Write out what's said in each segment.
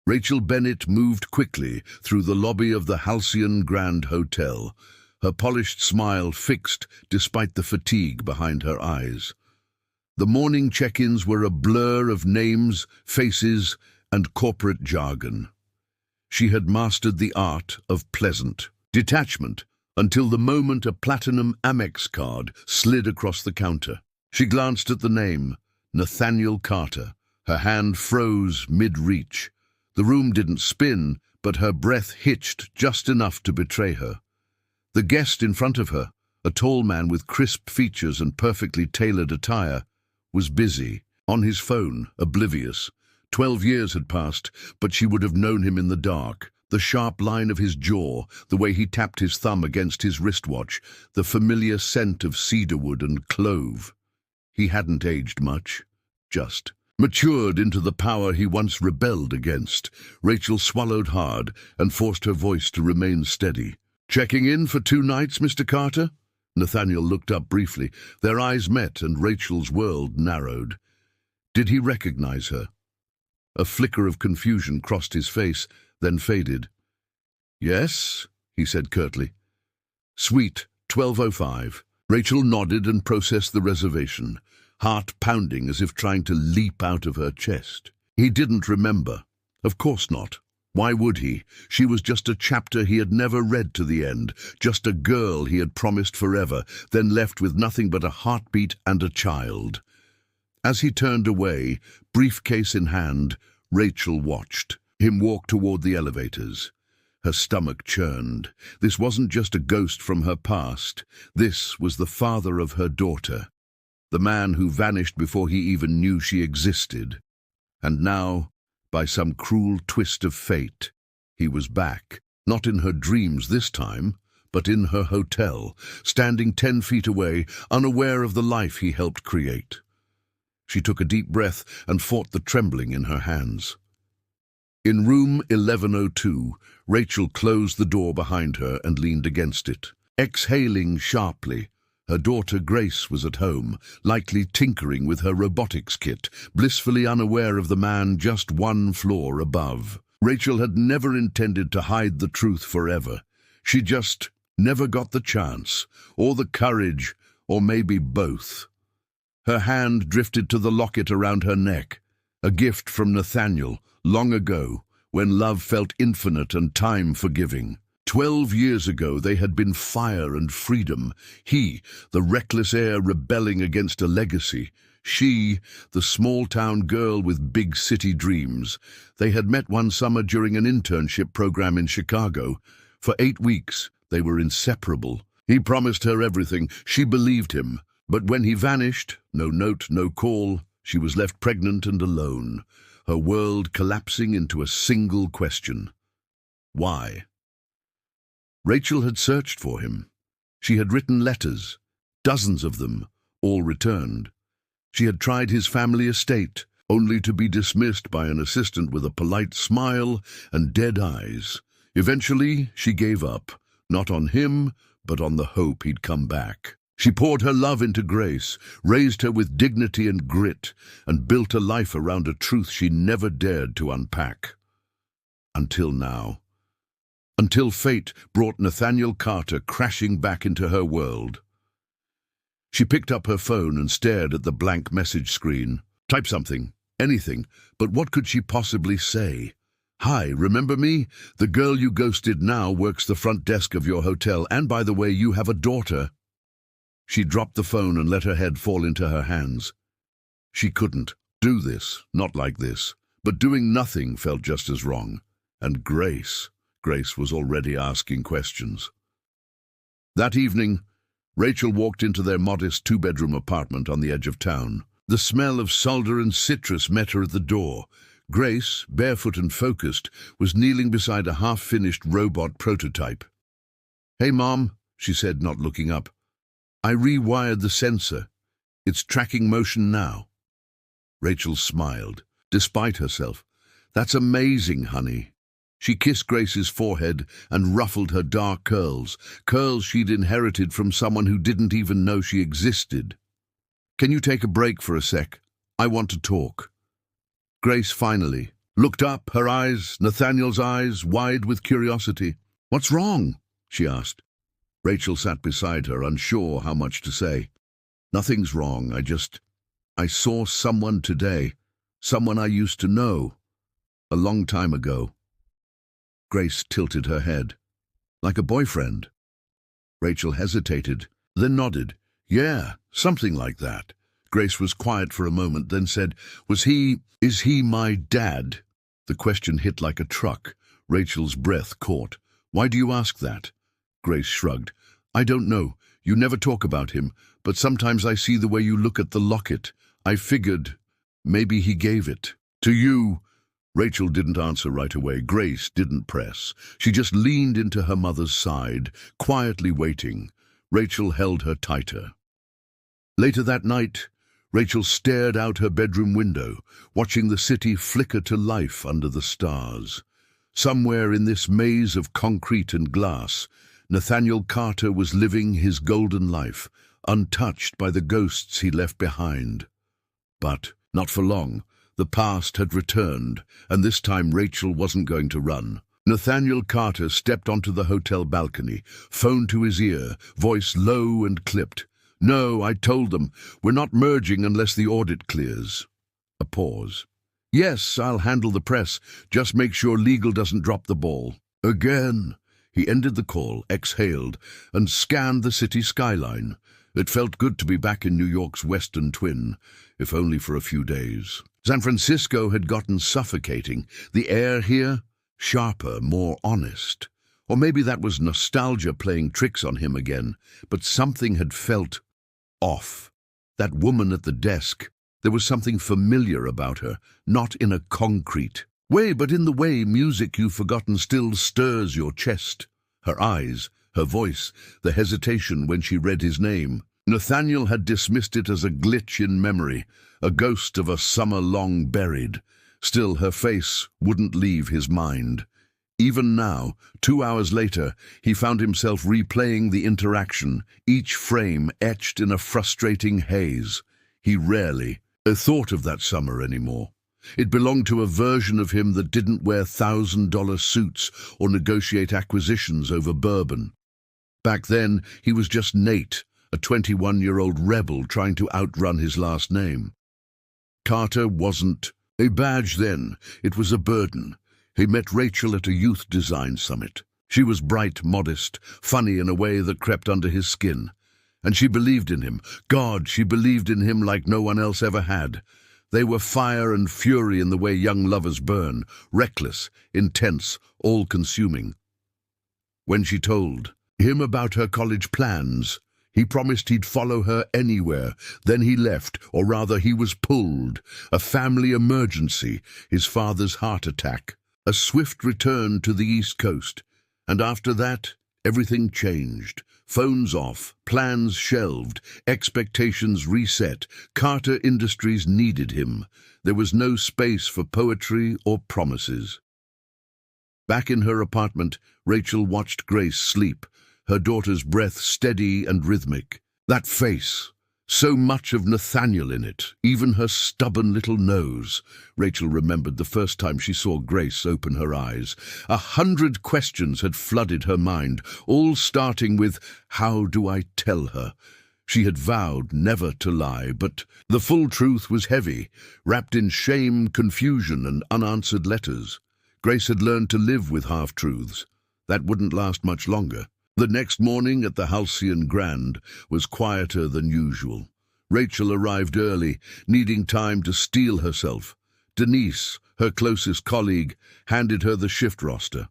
Rachel Bennett moved quickly through the lobby of the Halcyon Grand Hotel, her polished smile fixed despite the fatigue behind her eyes. The morning check-ins were a blur of names, faces, and corporate jargon. She had mastered the art of pleasant detachment until the moment a platinum Amex card slid across the counter. She glanced at the name, Nathaniel Carter. Her hand froze mid-reach. The room didn't spin, but her breath hitched just enough to betray her. The guest in front of her, a tall man with crisp features and perfectly tailored attire, was busy, on his phone, oblivious. 12 years had passed, but she would have known him in the dark. The sharp line of his jaw, the way he tapped his thumb against his wristwatch, the familiar scent of cedarwood and clove. He hadn't aged much, just matured into the power he once rebelled against. Rachel swallowed hard and forced her voice to remain steady. "Checking in for 2 nights, Mr. Carter?" Nathaniel looked up briefly. Their eyes met and Rachel's world narrowed. Did he recognize her? A flicker of confusion crossed his face, then faded. "Yes," he said curtly. "Suite 1205. Rachel nodded and processed the reservation, heart pounding as if trying to leap out of her chest. He didn't remember. Of course not. Why would he? She was just a chapter he had never read to the end, just a girl he had promised forever, then left with nothing but a heartbeat and a child. As he turned away, briefcase in hand, Rachel watched him walk toward the elevators. Her stomach churned. This wasn't just a ghost from her past. This was the father of her daughter, the man who vanished before he even knew she existed. And now, by some cruel twist of fate, he was back, not in her dreams this time, but in her hotel, standing 10 feet away, unaware of the life he helped create. She took a deep breath and fought the trembling in her hands. In room 1102, Rachel closed the door behind her and leaned against it, exhaling sharply. Her daughter Grace was at home, likely tinkering with her robotics kit, blissfully unaware of the man just 1 floor above. Rachel had never intended to hide the truth forever. She just never got the chance, or the courage, or maybe both. Her hand drifted to the locket around her neck, a gift from Nathaniel, long ago, when love felt infinite and time forgiving. 12 years ago they had been fire and freedom. He, the reckless heir rebelling against a legacy. She, the small-town girl with big city dreams. They had met one summer during an internship program in Chicago. For 8 weeks, they were inseparable. He promised her everything. She believed him. But when he vanished, no note, no call, she was left pregnant and alone, her world collapsing into a single question. Why? Rachel had searched for him. She had written letters, dozens of them, all returned. She had tried his family estate, only to be dismissed by an assistant with a polite smile and dead eyes. Eventually, she gave up, not on him, but on the hope he'd come back. She poured her love into Grace, raised her with dignity and grit, and built a life around a truth she never dared to unpack. Until now. Until fate brought Nathaniel Carter crashing back into her world. She picked up her phone and stared at the blank message screen. Type something, anything, but what could she possibly say? "Hi, remember me? The girl you ghosted now works the front desk of your hotel, and by the way, you have a daughter." She dropped the phone and let her head fall into her hands. She couldn't do this, not like this, but doing nothing felt just as wrong. And Grace was already asking questions. That evening, Rachel walked into their modest 2-bedroom apartment on the edge of town. The smell of solder and citrus met her at the door. Grace, barefoot and focused, was kneeling beside a half-finished robot prototype. "Hey, Mom," she said, not looking up. "I rewired the sensor. It's tracking motion now." Rachel smiled, despite herself. "That's amazing, honey." She kissed Grace's forehead and ruffled her dark curls, curls she'd inherited from someone who didn't even know she existed. "Can you take a break for a sec? I want to talk." Grace finally, looked up, her eyes, Nathaniel's eyes, wide with curiosity. "What's wrong?" she asked. Rachel sat beside her, unsure how much to say. "Nothing's wrong. I saw someone today. Someone I used to know. A long time ago." Grace tilted her head. "Like a boyfriend?" Rachel hesitated, then nodded. "Yeah, something like that." Grace was quiet for a moment, then said, Is he my dad?" The question hit like a truck. Rachel's breath caught. "Why do you ask that?" Grace shrugged. "I don't know. You never talk about him, but sometimes I see the way you look at the locket. I figured maybe he gave it to you." Rachel didn't answer right away. Grace didn't press. She just leaned into her mother's side, quietly waiting. Rachel held her tighter. Later that night, Rachel stared out her bedroom window, watching the city flicker to life under the stars. Somewhere in this maze of concrete and glass, Nathaniel Carter was living his golden life, untouched by the ghosts he left behind. But not for long. The past had returned, and this time Rachel wasn't going to run. Nathaniel Carter stepped onto the hotel balcony, phone to his ear, voice low and clipped. "No, I told them. We're not merging unless the audit clears." A pause. "Yes, I'll handle the press. Just make sure legal doesn't drop the ball." Again. He ended the call, exhaled, and scanned the city skyline. It felt good to be back in New York's western twin, if only for a few days. San Francisco had gotten suffocating. The air here, sharper, more honest. Or maybe that was nostalgia playing tricks on him again, but something had felt off. That woman at the desk, there was something familiar about her, not in a concrete way, but in the way music you've forgotten still stirs your chest. Her eyes, her voice, the hesitation when she read his name. Nathaniel had dismissed it as a glitch in memory, a ghost of a summer long buried. Still, her face wouldn't leave his mind. Even now, 2 hours later, he found himself replaying the interaction, each frame etched in a frustrating haze. He rarely thought of that summer anymore. It belonged to a version of him that didn't wear $1,000 suits or negotiate acquisitions over bourbon. Back then, he was just Nate, a 21-year-old rebel trying to outrun his last name. Carter wasn't a badge then, it was a burden. He met Rachel at a youth design summit. She was bright, modest, funny in a way that crept under his skin. And she believed in him. God, she believed in him like no one else ever had. They were fire and fury in the way young lovers burn, reckless, intense, all-consuming. When she told him about her college plans, he promised he'd follow her anywhere. Then he left, or rather he was pulled. A family emergency, his father's heart attack, a swift return to the East Coast. And after that, everything changed. Phones off, plans shelved, expectations reset. Carter Industries needed him. There was no space for poetry or promises. Back in her apartment, Rachel watched Grace sleep, her daughter's breath steady and rhythmic. That face, so much of Nathaniel in it, even her stubborn little nose. Rachel remembered the first time she saw Grace open her eyes. 100 questions had flooded her mind, all starting with, how do I tell her? She had vowed never to lie, but the full truth was heavy, wrapped in shame, confusion, and unanswered letters. Grace had learned to live with half-truths. That wouldn't last much longer. The next morning at the Halcyon Grand was quieter than usual. Rachel arrived early, needing time to steel herself. Denise, her closest colleague, handed her the shift roster.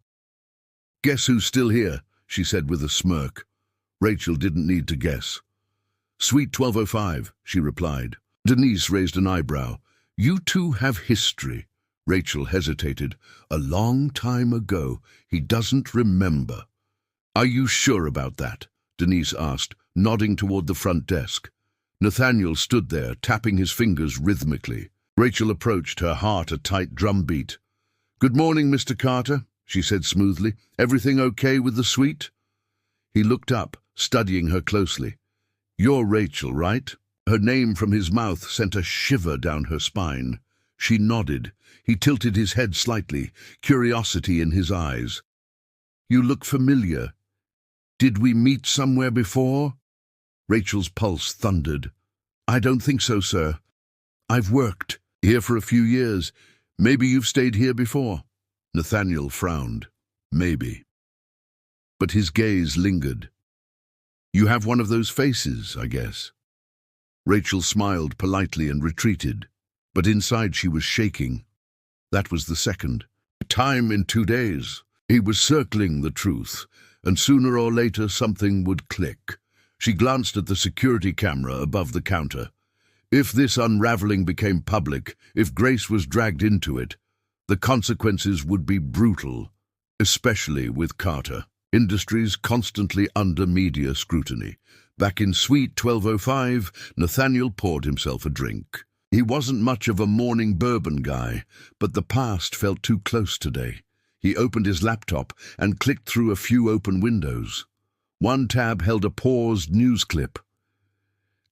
"Guess who's still here?" she said with a smirk. Rachel didn't need to guess. "Suite 1205, she replied. Denise raised an eyebrow. "You two have history." Rachel hesitated. "A long time ago. He doesn't remember." "Are you sure about that?" Denise asked, nodding toward the front desk. Nathaniel stood there, tapping his fingers rhythmically. Rachel approached, her heart a tight drumbeat. "Good morning, Mr. Carter," she said smoothly. "Everything okay with the suite?" He looked up, studying her closely. "You're Rachel, right?" Her name from his mouth sent a shiver down her spine. She nodded. He tilted his head slightly, curiosity in his eyes. "You look familiar. Did we meet somewhere before?" Rachel's pulse thundered. "I don't think so, sir. I've worked here for a few years. Maybe you've stayed here before." Nathaniel frowned. "Maybe." But his gaze lingered. "You have one of those faces, I guess." Rachel smiled politely and retreated, but inside she was shaking. That was the second time in 2 days. He was circling the truth, and sooner or later something would click. She glanced at the security camera above the counter. If this unraveling became public, if Grace was dragged into it, the consequences would be brutal, especially with Carter Industries constantly under media scrutiny. Back in Suite 1205, Nathaniel poured himself a drink. He wasn't much of a morning bourbon guy, but the past felt too close today. He opened his laptop and clicked through a few open windows. One tab held a paused news clip.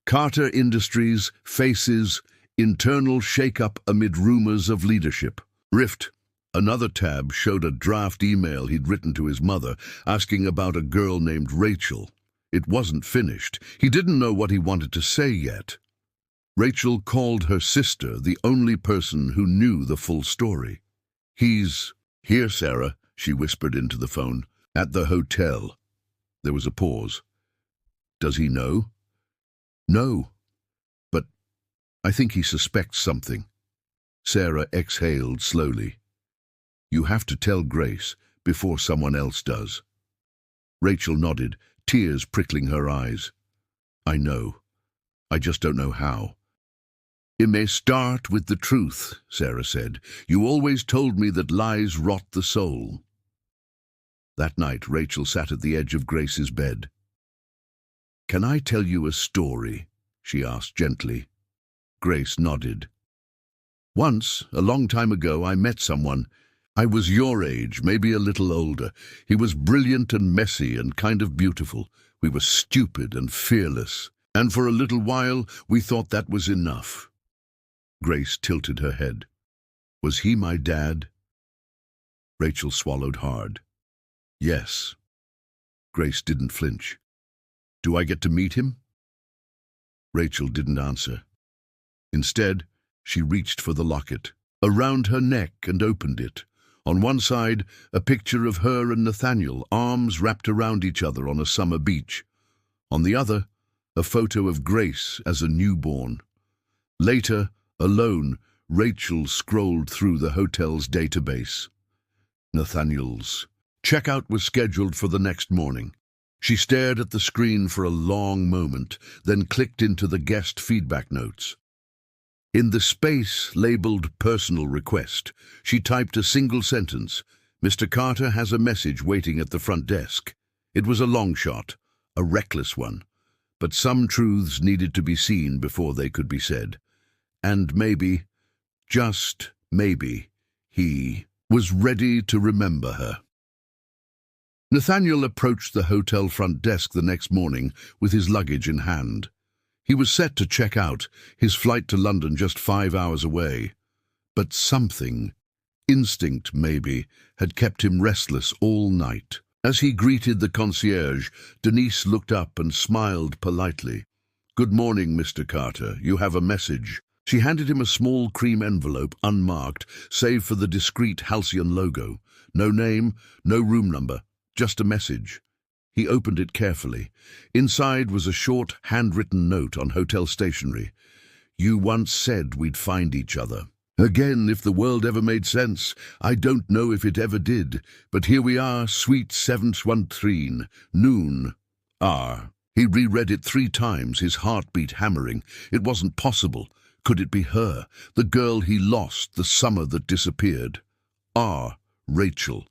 Carter Industries faces internal shakeup amid rumors of leadership. Rift. Another tab showed a draft email he'd written to his mother, asking about a girl named Rachel. It wasn't finished. He didn't know what he wanted to say yet. Rachel called her sister the only person who knew the full story. "He's here, Sarah," she whispered into the phone. "At the hotel." There was a pause. "Does he know?" "No, but I think he suspects something." Sarah exhaled slowly. "You have to tell Grace before someone else does." Rachel nodded, tears prickling her eyes. "I know. I just don't know how." "It may start with the truth," Sarah said. "You always told me that lies rot the soul." That night, Rachel sat at the edge of Grace's bed. "Can I tell you a story?" she asked gently. Grace nodded. "Once, a long time ago, I met someone. I was your age, maybe a little older. He was brilliant and messy and kind of beautiful. We were stupid and fearless. And for a little while, we thought that was enough." Grace tilted her head. "Was he my dad?" Rachel swallowed hard. "Yes." Grace didn't flinch. "Do I get to meet him?" Rachel didn't answer. Instead, she reached for the locket around her neck and opened it. On one side, a picture of her and Nathaniel, arms wrapped around each other on a summer beach. On the other, a photo of Grace as a newborn. Later, alone, Rachel scrolled through the hotel's database. Nathaniel's checkout was scheduled for the next morning. She stared at the screen for a long moment, then clicked into the guest feedback notes. In the space labeled Personal Request, she typed a single sentence. "Mr. Carter has a message waiting at the front desk." It was a long shot, a reckless one, but some truths needed to be seen before they could be said. And maybe, just maybe, he was ready to remember her. Nathaniel approached the hotel front desk the next morning with his luggage in hand. He was set to check out, his flight to London just 5 hours away. But something, instinct maybe, had kept him restless all night. As he greeted the concierge, Denise looked up and smiled politely. "Good morning, Mr. Carter. You have a message." She handed him a small cream envelope, unmarked, save for the discreet Halcyon logo. No name, no room number, just a message. He opened it carefully. Inside was a short, handwritten note on hotel stationery. "You once said we'd find each other. Again, if the world ever made sense. I don't know if it ever did. But here we are, Suite 713, noon. R." He reread it 3 times, his heartbeat hammering. It wasn't possible. Could it be her, the girl he lost, the summer that disappeared? R. Rachel.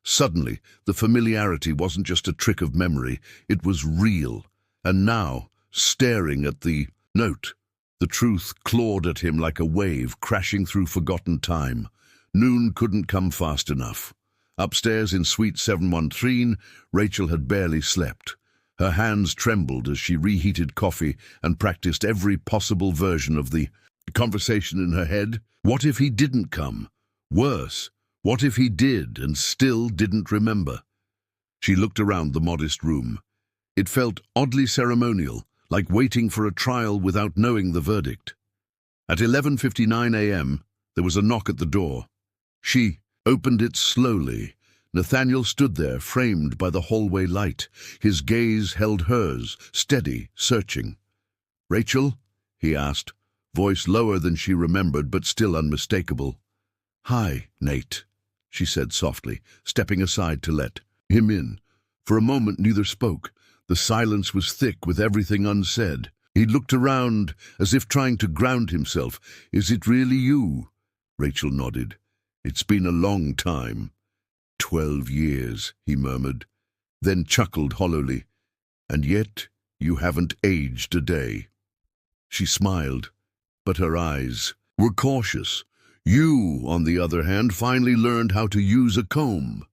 Suddenly, the familiarity wasn't just a trick of memory, it was real. And now, staring at the note, the truth clawed at him like a wave crashing through forgotten time. Noon couldn't come fast enough. Upstairs in Suite 713, Rachel had barely slept. Her hands trembled as she reheated coffee and practiced every possible version of the conversation in her head. What if he didn't come? Worse, what if he did and still didn't remember? She looked around the modest room. It felt oddly ceremonial, like waiting for a trial without knowing the verdict. At 11:59 a.m., there was a knock at the door. She opened it slowly. Nathaniel stood there, framed by the hallway light. His gaze held hers, steady, searching. "Rachel?" he asked, voice lower than she remembered, but still unmistakable. "Hi, Nate," she said softly, stepping aside to let him in. For a moment neither spoke. The silence was thick with everything unsaid. He looked around, as if trying to ground himself. "Is it really you?" Rachel nodded. "It's been a long time." 12 years, he murmured, then chuckled hollowly. "And yet you haven't aged a day." She smiled, but her eyes were cautious. "You, on the other hand, finally learned how to use a comb."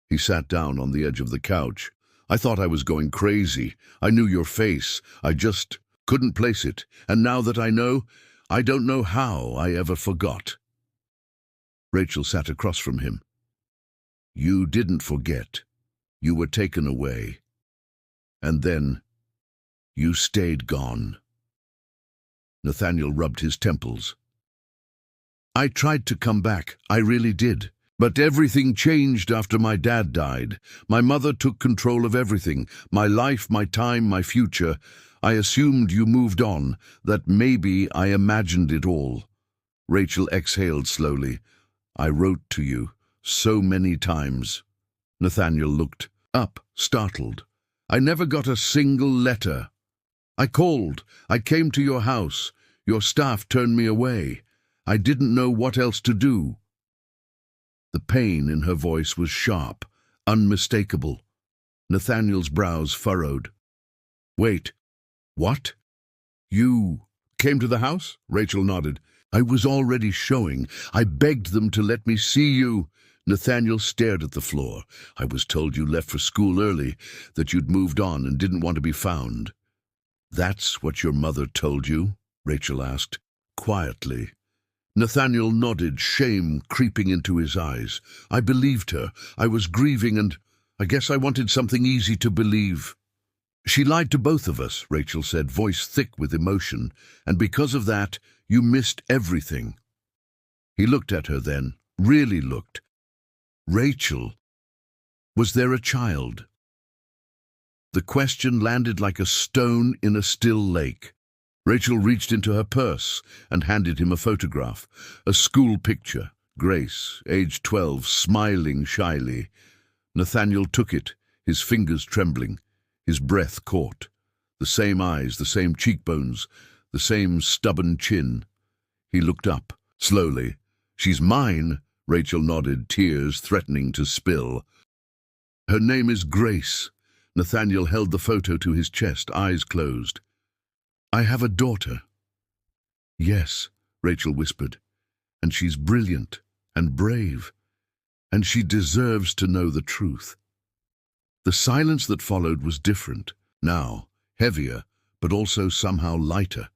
He sat down on the edge of the couch. "I thought I was going crazy. I knew your face. I just couldn't place it. And now that I know, I don't know how I ever forgot." Rachel sat across from him. "You didn't forget. You were taken away. And then you stayed gone." Nathaniel rubbed his temples. "I tried to come back, I really did. But everything changed after my dad died. My mother took control of everything, my life, my time, my future. I assumed you moved on, that maybe I imagined it all." Rachel exhaled slowly. "I wrote to you so many times." Nathaniel looked up, startled. "I never got a single letter. I called. I came to your house. Your staff turned me away. I didn't know what else to do." The pain in her voice was sharp, unmistakable. Nathaniel's brows furrowed. "Wait, what? You came to the house?" Rachel nodded. "I was already showing. I begged them to let me see you." Nathaniel stared at the floor. "I was told you left for school early, that you'd moved on and didn't want to be found." "That's what your mother told you?" Rachel asked, quietly. Nathaniel nodded, shame creeping into his eyes. "I believed her. I was grieving, and I guess I wanted something easy to believe." "She lied to both of us," Rachel said, voice thick with emotion, "and because of that, you missed everything." He looked at her then, really looked. "Rachel, was there a child?" The question landed like a stone in a still lake. Rachel reached into her purse and handed him a photograph, a school picture. Grace, age 12, smiling shyly. Nathaniel took it, his fingers trembling, his breath caught. The same eyes, the same cheekbones, the same stubborn chin. He looked up, slowly. "She's mine," Rachel nodded, tears threatening to spill. "Her name is Grace." Nathaniel held the photo to his chest, eyes closed. "I have a daughter." "Yes," Rachel whispered, "and she's brilliant and brave, and she deserves to know the truth." The silence that followed was different, now, heavier, but also somehow lighter.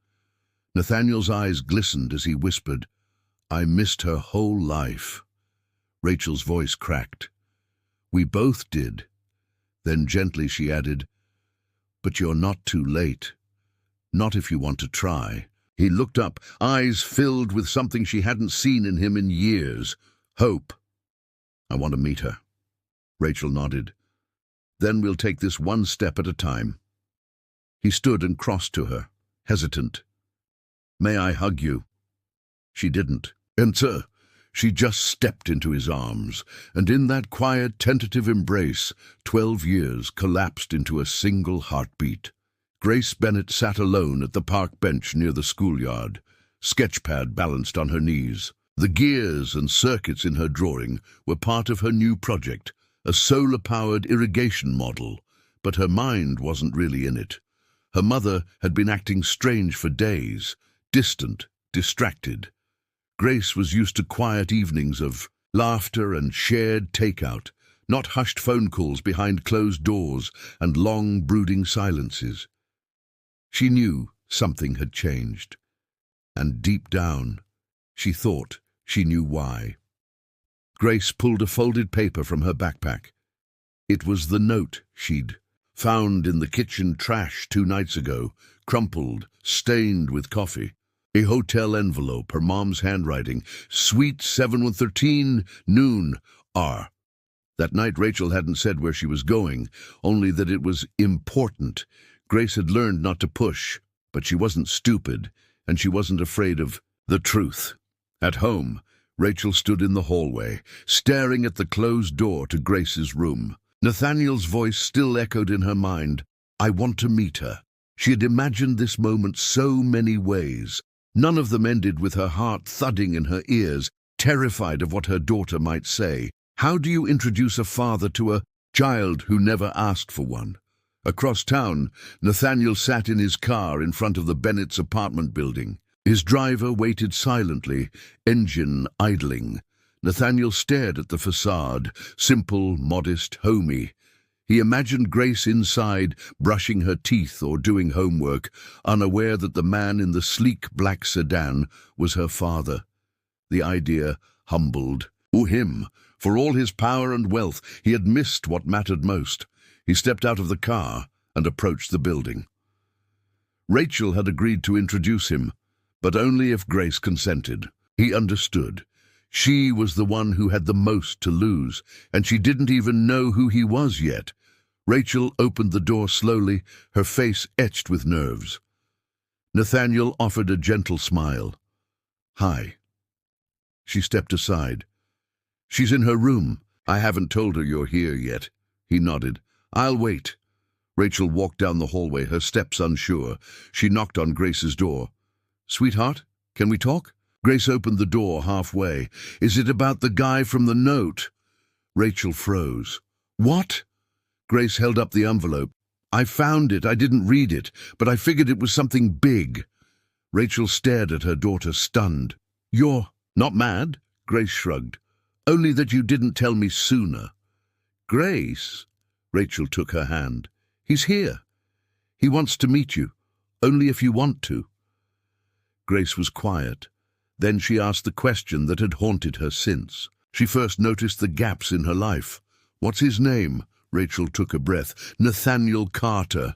Nathaniel's eyes glistened as he whispered, "I missed her whole life." Rachel's voice cracked. "We both did." Then gently she added, "But you're not too late. Not if you want to try." He looked up, eyes filled with something she hadn't seen in him in years. Hope. "I want to meet her." Rachel nodded. "Then we'll take this one step at a time." He stood and crossed to her, hesitant. "May I hug you?" She didn't. "Enter." She just stepped into his arms, and in that quiet, tentative embrace, 12 years collapsed into a single heartbeat. Grace Bennett sat alone at the park bench near the schoolyard, sketchpad balanced on her knees. The gears and circuits in her drawing were part of her new project, a solar-powered irrigation model, but her mind wasn't really in it. Her mother had been acting strange for days, distant, distracted. Grace was used to quiet evenings of laughter and shared takeout, not hushed phone calls behind closed doors and long, brooding silences. She knew something had changed, and deep down, she thought She knew why. Grace pulled a folded paper from her backpack. It was the note she'd found in the kitchen trash 2 nights ago, crumpled, stained with coffee. A hotel envelope, her mom's handwriting, Suite 7113, noon, R. That night Rachel hadn't said where she was going, only that it was important. Grace had learned not to push, but she wasn't stupid, and she wasn't afraid of the truth. At home, Rachel stood in the hallway, staring at the closed door to Grace's room. Nathaniel's voice still echoed in her mind. I want to meet her. She had imagined this moment so many ways. None of them ended with her heart thudding in her ears, terrified of what her daughter might say. How do you introduce a father to a child who never asked for one? Across town, Nathaniel sat in his car in front of the Bennett's apartment building. His driver waited silently, engine idling. Nathaniel stared at the facade, simple, modest, homey. He imagined Grace inside, brushing her teeth or doing homework, unaware that the man in the sleek black sedan was her father. The idea humbled. Him. For all his power and wealth, he had missed what mattered most. He stepped out of the car and approached the building. Rachel had agreed to introduce him, but only if Grace consented. He understood. She was the one who had the most to lose, and she didn't even know who he was yet. Rachel opened the door slowly, her face etched with nerves. Nathaniel offered a gentle smile. Hi. She stepped aside. She's in her room. I haven't told her you're here yet. He nodded. I'll wait. Rachel walked down the hallway, her steps unsure. She knocked on Grace's door. Sweetheart, can we talk? Grace opened the door halfway. Is it about the guy from the note? Rachel froze. What? Grace held up the envelope. I found it. I didn't read it, but I figured it was something big. Rachel stared at her daughter, stunned. You're not mad? Grace shrugged. Only that you didn't tell me sooner. Grace? Rachel took her hand. He's here. He wants to meet you, only if you want to. Grace was quiet. Then she asked the question that had haunted her since. She first noticed the gaps in her life. What's his name? Rachel took a breath. Nathaniel Carter.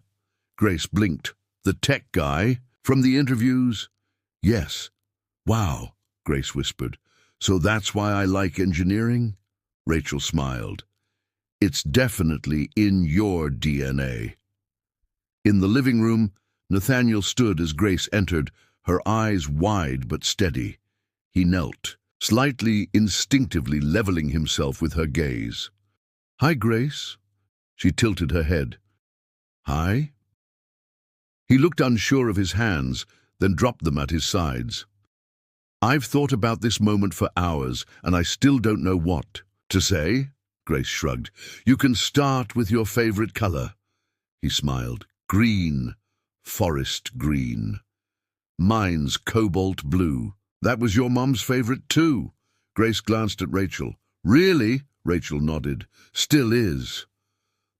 Grace blinked. The tech guy? From the interviews? Yes. Wow, Grace whispered. So that's why I like engineering? Rachel smiled. It's definitely in your DNA. In the living room, Nathaniel stood as Grace entered, her eyes wide but steady. He knelt, slightly instinctively leveling himself with her gaze. Hi, Grace. She tilted her head. Hi? He looked unsure of his hands, then dropped them at his sides. I've thought about this moment for hours, and I still don't know what to say. Grace shrugged. You can start with your favorite color. He smiled. Green. Forest green. Mine's cobalt blue. That was your mom's favorite too. Grace glanced at Rachel. Really? Rachel nodded. Still is.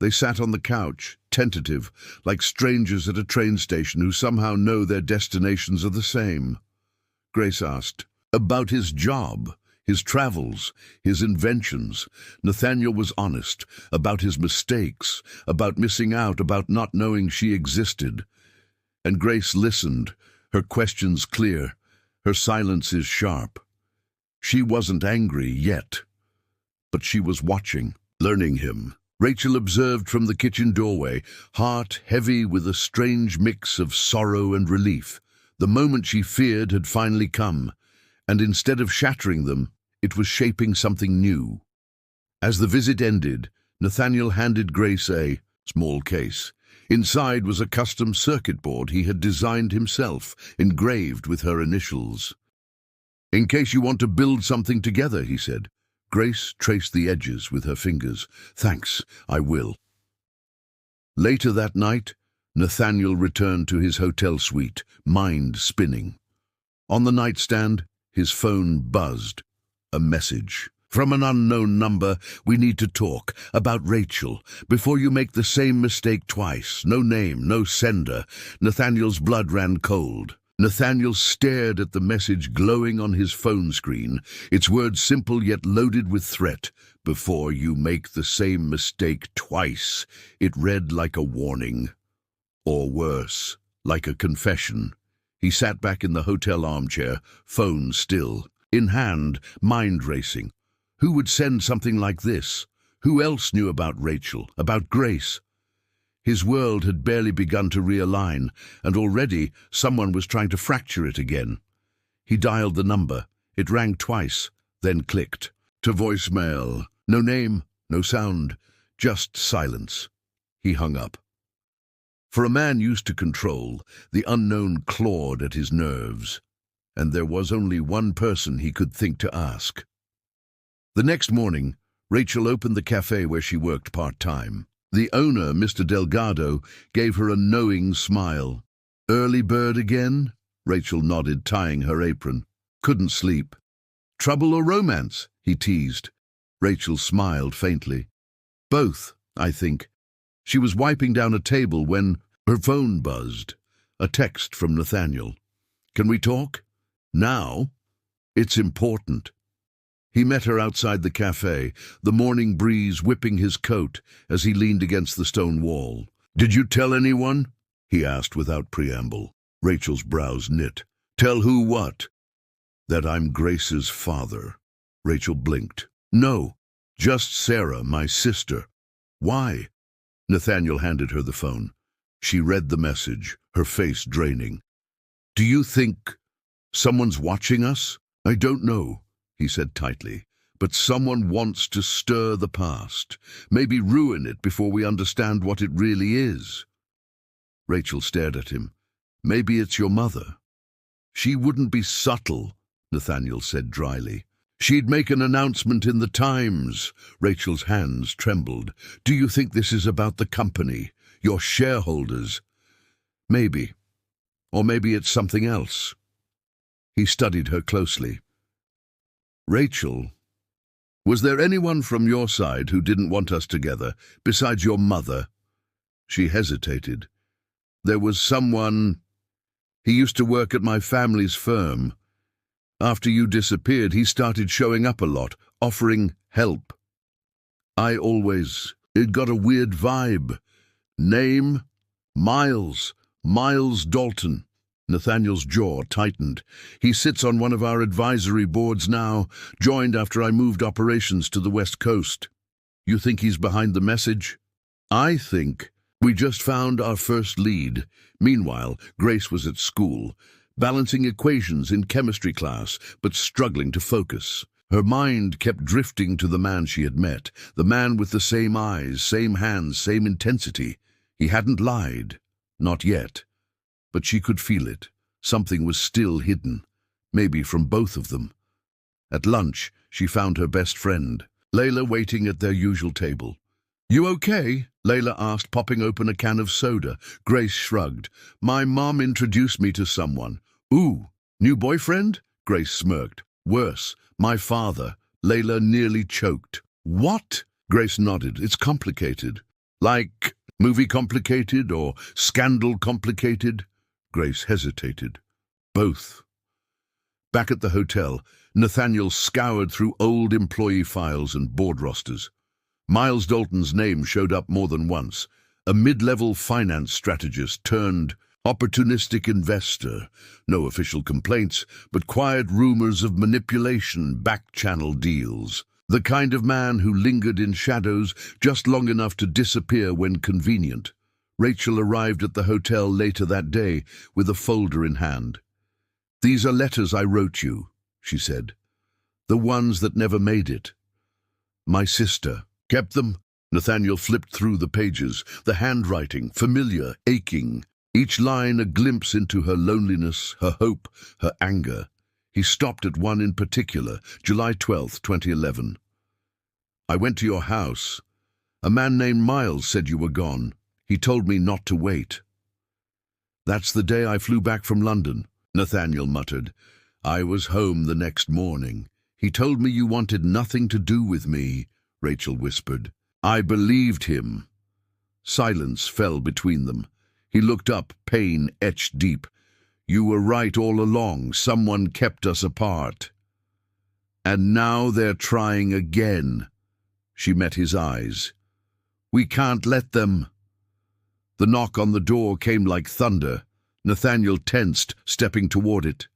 They sat on the couch, tentative, like strangers at a train station who somehow know their destinations are the same. Grace asked, about his job, his travels, his inventions. Nathaniel was honest, about his mistakes, about missing out, about not knowing she existed. And Grace listened, her questions clear, her silences sharp. She wasn't angry yet, but she was watching, learning him. Rachel observed from the kitchen doorway, heart heavy with a strange mix of sorrow and relief. The moment she feared had finally come, and instead of shattering them, it was shaping something new. As the visit ended, Nathaniel handed Grace a small case. Inside was a custom circuit board he had designed himself, engraved with her initials. In case you want to build something together, he said. Grace traced the edges with her fingers. Thanks, I will. Later that night, Nathaniel returned to his hotel suite, mind spinning. On the nightstand, his phone buzzed. A message. From an unknown number, we need to talk about Rachel. Before you make the same mistake twice. No name, no sender. Nathaniel's blood ran cold. Nathaniel stared at the message glowing on his phone screen, its words simple yet loaded with threat. "Before you make the same mistake twice," it read like a warning. Or worse, like a confession. He sat back in the hotel armchair, phone still, in hand, mind racing. Who would send something like this? Who else knew about Rachel, about Grace? His world had barely begun to realign, and already someone was trying to fracture it again. He dialed the number. It rang twice, then clicked. To voicemail. No name, no sound, just silence. He hung up. For a man used to control, the unknown clawed at his nerves, and there was only one person he could think to ask. The next morning, Rachel opened the cafe where she worked part-time. The owner, Mr. Delgado, gave her a knowing smile. "Early bird again?" Rachel nodded, tying her apron. "Couldn't sleep." "Trouble or romance?" he teased. Rachel smiled faintly. "Both, I think." She was wiping down a table when her phone buzzed. A text from Nathaniel. "Can we talk?" "Now?" "It's important." He met her outside the cafe, the morning breeze whipping his coat as he leaned against the stone wall. "Did you tell anyone?" he asked without preamble. Rachel's brows knit. "Tell who what?" "That I'm Grace's father." Rachel blinked. "No, just Sarah, my sister." "Why?" Nathaniel handed her the phone. She read the message, her face draining. "Do you think someone's watching us?" "I don't know," he said tightly, "but someone wants to stir the past, maybe ruin it before we understand what it really is." Rachel stared at him. "Maybe it's your mother." "She wouldn't be subtle," Nathaniel said dryly. "She'd make an announcement in the Times." Rachel's hands trembled. "Do you think this is about the company, your shareholders?" "Maybe. Or maybe it's something else." He studied her closely. "Rachel, was there anyone from your side who didn't want us together, besides your mother?" She hesitated. "There was someone. He used to work at my family's firm. After you disappeared, he started showing up a lot, offering help. It got a weird vibe. Name? Miles. Miles Dalton." Nathaniel's jaw tightened. "He sits on one of our advisory boards now, joined after I moved operations to the West Coast." "You think he's behind the message?" "I think we just found our first lead." Meanwhile, Grace was at school, balancing equations in chemistry class, but struggling to focus. Her mind kept drifting to the man she had met, the man with the same eyes, same hands, same intensity. He hadn't lied. Not yet. But she could feel it. Something was still hidden, maybe from both of them. At lunch, she found her best friend, Layla, waiting at their usual table. "You okay?" Layla asked, popping open a can of soda. Grace shrugged. "My mom introduced me to someone." "Ooh, new boyfriend?" Grace smirked. "Worse, my father." Layla nearly choked. "What?" Grace nodded. "It's complicated." "Like movie complicated or scandal complicated?" Grace hesitated. "Both." Back at the hotel, Nathaniel scoured through old employee files and board rosters. Miles Dalton's name showed up more than once. A mid-level finance strategist turned opportunistic investor. No official complaints, but quiet rumors of manipulation, back-channel deals. The kind of man who lingered in shadows just long enough to disappear when convenient. Rachel arrived at the hotel later that day with a folder in hand. "These are letters I wrote you," she said. "The ones that never made it." "My sister kept them." Nathaniel flipped through the pages, the handwriting familiar, aching, each line a glimpse into her loneliness, her hope, her anger. He stopped at one in particular, July 12th, 2011. "I went to your house. A man named Miles said you were gone. He told me not to wait." "That's the day I flew back from London," Nathaniel muttered. "I was home the next morning. He told me you wanted nothing to do with me," Rachel whispered. "I believed him." Silence fell between them. He looked up, pain etched deep. You were right all along. Someone kept us apart. And now they're trying again. She met his eyes. We can't let them. The knock on the door came like thunder. Nathaniel tensed, stepping toward it.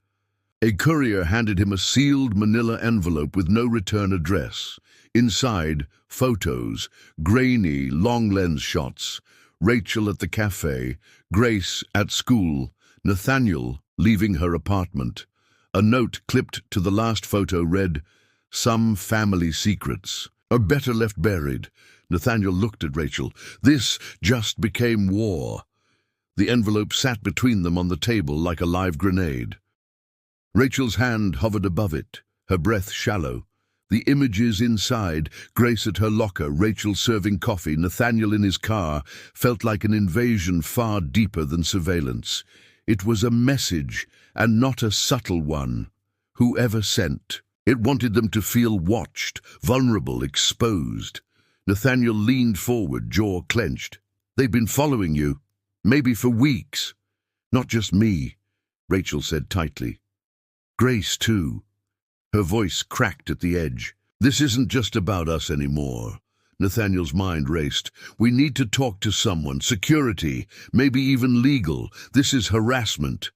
A courier handed him a sealed manila envelope with no return address. Inside, photos, grainy, long-lens shots. Rachel at the cafe, Grace at school, Nathaniel leaving her apartment. A note clipped to the last photo read, "Some family secrets are better left buried." Nathaniel looked at Rachel. This just became war. The envelope sat between them on the table like a live grenade. Rachel's hand hovered above it, her breath shallow. The images inside, Grace at her locker, Rachel serving coffee, Nathaniel in his car, felt like an invasion far deeper than surveillance. It was a message, and not a subtle one. Whoever sent, it wanted them to feel watched, vulnerable, exposed. Nathaniel leaned forward, jaw clenched. "They've been following you, maybe for weeks." "Not just me," Rachel said tightly. "Grace, too." Her voice cracked at the edge. "This isn't just about us anymore." Nathaniel's mind raced. "We need to talk to someone, security, maybe even legal. This is harassment."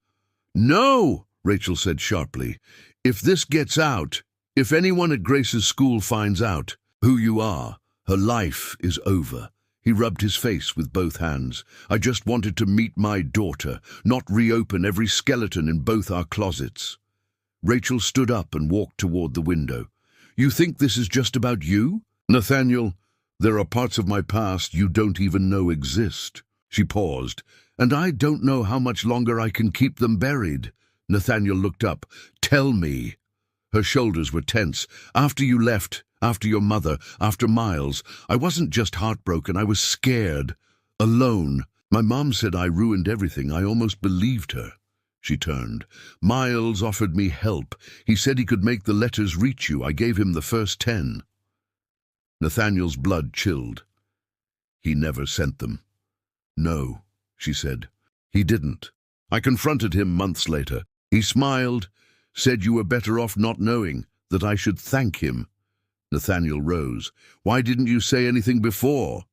"No," Rachel said sharply. "If this gets out, if anyone at Grace's school finds out who you are, her life is over." He rubbed his face with both hands. "I just wanted to meet my daughter, not reopen every skeleton in both our closets." Rachel stood up and walked toward the window. "You think this is just about you?" "Nathaniel, there are parts of my past you don't even know exist." She paused. "And I don't know how much longer I can keep them buried." Nathaniel looked up. "Tell me." Her shoulders were tense. "After you left, after your mother, after Miles, I wasn't just heartbroken, I was scared, alone. My mom said I ruined everything. I almost believed her." She turned. "Miles offered me help. He said he could make the letters reach you. I gave him the first 10. Nathaniel's blood chilled. "He never sent them." "No," she said. "He didn't. I confronted him months later. He smiled, said you were better off not knowing, that I should thank him." Nathaniel rose. "Why didn't you say anything before?"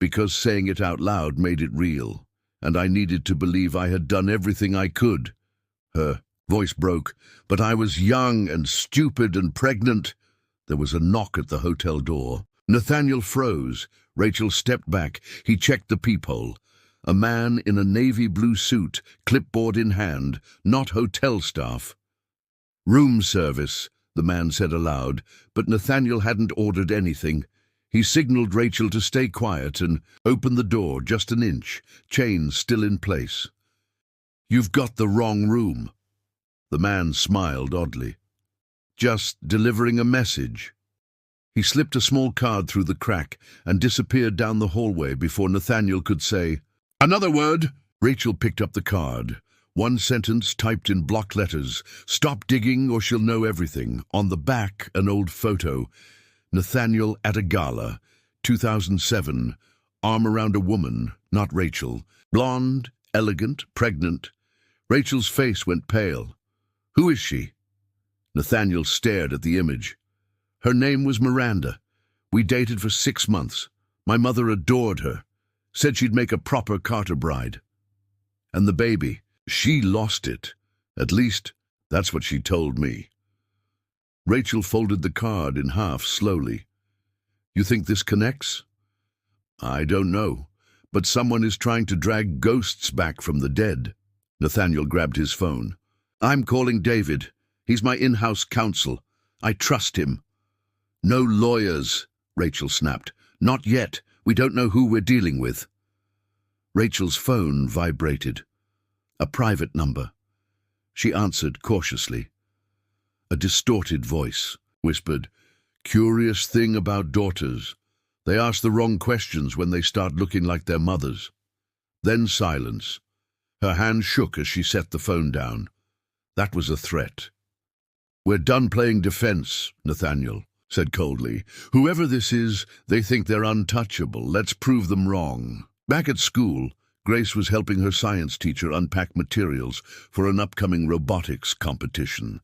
"Because saying it out loud made it real, and I needed to believe I had done everything I could." Her voice broke. "But I was young and stupid and pregnant." There was a knock at the hotel door. Nathaniel froze. Rachel stepped back. He checked the peephole. A man in a navy blue suit, clipboard in hand, not hotel staff. "Room service," the man said aloud, but Nathaniel hadn't ordered anything. He signaled Rachel to stay quiet and opened the door just an inch, chains still in place. "You've got the wrong room." The man smiled oddly. "Just delivering a message." He slipped a small card through the crack and disappeared down the hallway before Nathaniel could say, "Another word." Rachel picked up the card. One sentence typed in block letters. "Stop digging or she'll know everything." On the back, an old photo. Nathaniel at a gala, 2007, arm around a woman, not Rachel. Blonde, elegant, pregnant. Rachel's face went pale. "Who is she?" Nathaniel stared at the image. "Her name was Miranda. We dated for 6 months. My mother adored her. Said she'd make a proper Carter bride. And the baby, she lost it. At least, that's what she told me." Rachel folded the card in half slowly. "You think this connects?" "I don't know, but someone is trying to drag ghosts back from the dead." Nathaniel grabbed his phone. "I'm calling David. He's my in-house counsel. I trust him." "No lawyers," Rachel snapped. "Not yet. We don't know who we're dealing with." Rachel's phone vibrated. A private number. She answered cautiously. A distorted voice whispered, "Curious thing about daughters. They ask the wrong questions when they start looking like their mothers." Then silence. Her hand shook as she set the phone down. That was a threat. "We're done playing defense," Nathaniel said coldly. "Whoever this is, they think they're untouchable. Let's prove them wrong." Back at school, Grace was helping her science teacher unpack materials for an upcoming robotics competition.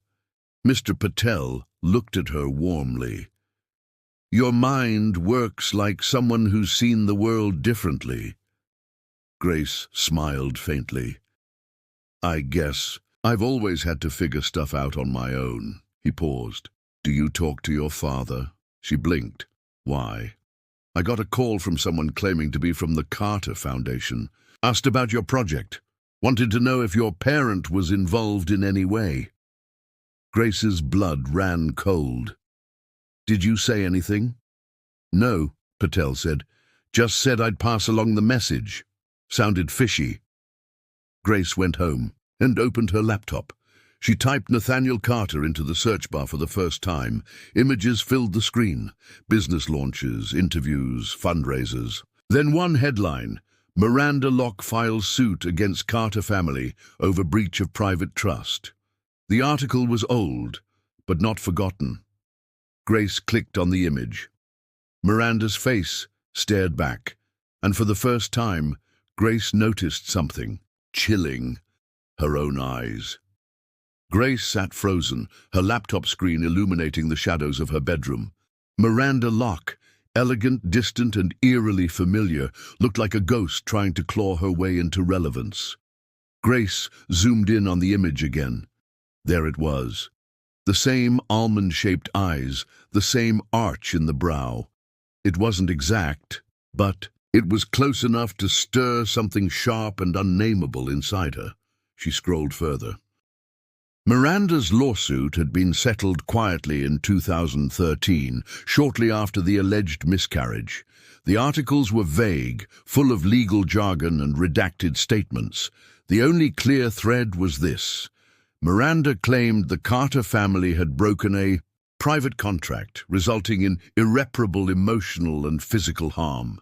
Mr. Patel looked at her warmly. "Your mind works like someone who's seen the world differently." Grace smiled faintly. "I guess I've always had to figure stuff out on my own." He paused. "Do you talk to your father?" She blinked. "Why?" "I got a call from someone claiming to be from the Carter Foundation. Asked about your project. Wanted to know if your parent was involved in any way." Grace's blood ran cold. "Did you say anything?" "No," Patel said. "Just said I'd pass along the message. Sounded fishy." Grace went home and opened her laptop. She typed Nathaniel Carter into the search bar for the first time. Images filled the screen. Business launches, interviews, fundraisers. Then one headline: Miranda Locke files suit against Carter family over breach of private trust. The article was old, but not forgotten. Grace clicked on the image. Miranda's face stared back, and for the first time, Grace noticed something chilling: her own eyes. Grace sat frozen, her laptop screen illuminating the shadows of her bedroom. Miranda Locke, elegant, distant, and eerily familiar, looked like a ghost trying to claw her way into relevance. Grace zoomed in on the image again. There it was. The same almond-shaped eyes, the same arch in the brow. It wasn't exact, but it was close enough to stir something sharp and unnameable inside her. She scrolled further. Miranda's lawsuit had been settled quietly in 2013, shortly after the alleged miscarriage. The articles were vague, full of legal jargon and redacted statements. The only clear thread was this: Miranda claimed the Carter family had broken a private contract, resulting in irreparable emotional and physical harm.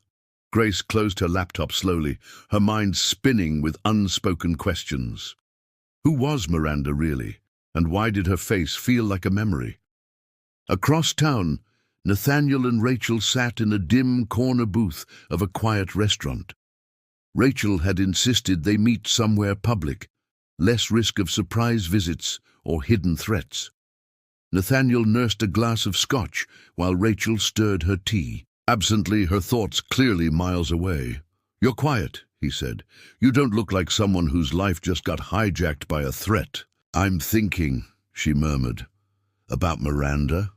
Grace closed her laptop slowly, her mind spinning with unspoken questions. Who was Miranda really, and why did her face feel like a memory? Across town, Nathaniel and Rachel sat in a dim corner booth of a quiet restaurant. Rachel had insisted they meet somewhere public, less risk of surprise visits or hidden threats. Nathaniel nursed a glass of scotch while Rachel stirred her tea, absently, her thoughts clearly miles away. "You're quiet," he said. "You don't look like someone whose life just got hijacked by a threat." "I'm thinking," she murmured. "About Miranda?"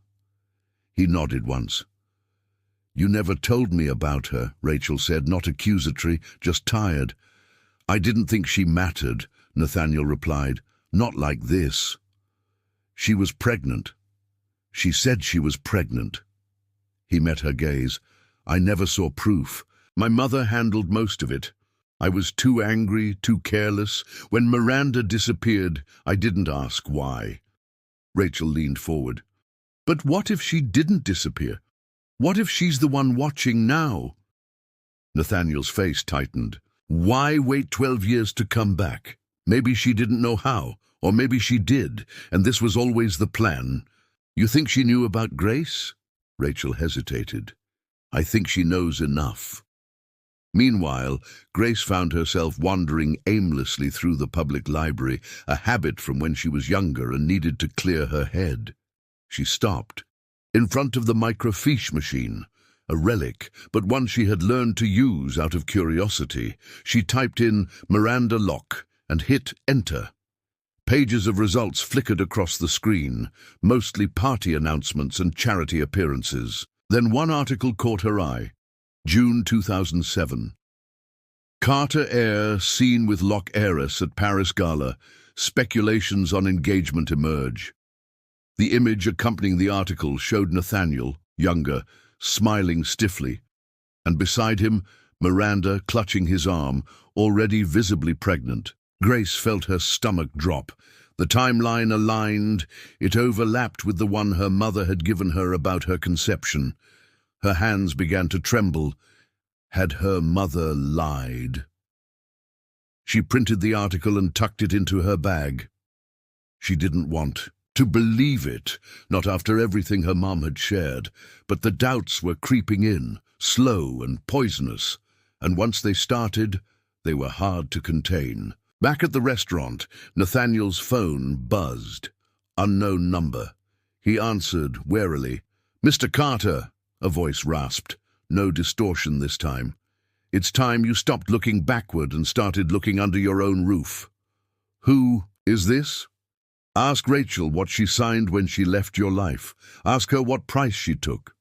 He nodded once. "You never told me about her," Rachel said, not accusatory, just tired. "I didn't think she mattered," Nathaniel replied. "Not like this." "She was pregnant." "She said she was pregnant." He met her gaze. "I never saw proof. My mother handled most of it. I was too angry, too careless. When Miranda disappeared, I didn't ask why." Rachel leaned forward. "But what if she didn't disappear? What if she's the one watching now?" Nathaniel's face tightened. "Why wait 12 years to come back? Maybe she didn't know how, or maybe she did, and this was always the plan. You think she knew about Grace?" Rachel hesitated. "I think she knows enough." Meanwhile, Grace found herself wandering aimlessly through the public library, a habit from when she was younger and needed to clear her head. She stopped, in front of the microfiche machine, a relic, but one she had learned to use out of curiosity. She typed in Miranda Locke and hit Enter. Pages of results flickered across the screen, mostly party announcements and charity appearances. Then one article caught her eye. June 2007. Carter heir seen with Locke heiress at Paris Gala. Speculations on engagement emerge. The image accompanying the article showed Nathaniel, younger, smiling stiffly, and beside him, Miranda clutching his arm, already visibly pregnant. Grace felt her stomach drop. The timeline aligned. It overlapped with the one her mother had given her about her conception. Her hands began to tremble. Had her mother lied? She printed the article and tucked it into her bag. She didn't want to believe it, not after everything her mom had shared, but the doubts were creeping in, slow and poisonous, and once they started, They were hard to contain. Back at the restaurant, Nathaniel's phone buzzed. Unknown number. He answered warily. "Mr. Carter," a voice rasped. No distortion this time. "It's time you stopped looking backward and started looking under your own roof." "Who is this?" "Ask Rachel what she signed when she left your life. Ask her what price she took."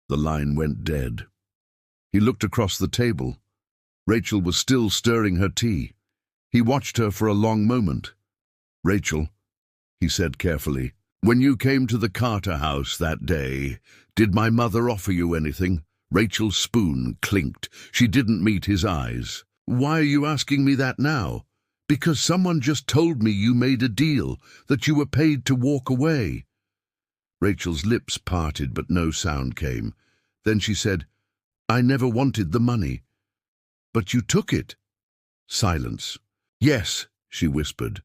The line went dead. He looked across the table. Rachel was still stirring her tea. He watched her for a long moment. "Rachel," he said carefully, "when you came to the Carter house that day, did my mother offer you anything?" Rachel's spoon clinked. She didn't meet his eyes. "Why are you asking me that now?" "Because someone just told me you made a deal, that you were paid to walk away." Rachel's lips parted, but no sound came. Then she said, "I never wanted the money." "But you took it." Silence. "Yes," she whispered.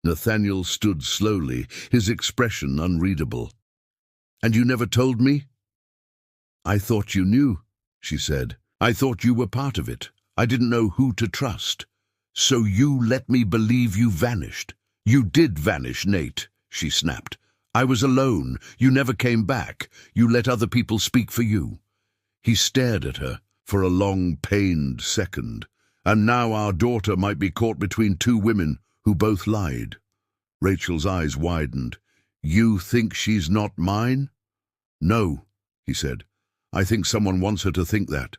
Nathaniel stood slowly, his expression unreadable. "And you never told me?" "I thought you knew," she said. "I thought you were part of it. I didn't know who to trust." "So you let me believe you vanished." "You did vanish, Nate," she snapped. "I was alone. You never came back. You let other people speak for you." He stared at her for a long, pained second. "And now our daughter might be caught between two women who both lied." Rachel's eyes widened. "You think she's not mine?" "No," he said. "I think someone wants her to think that."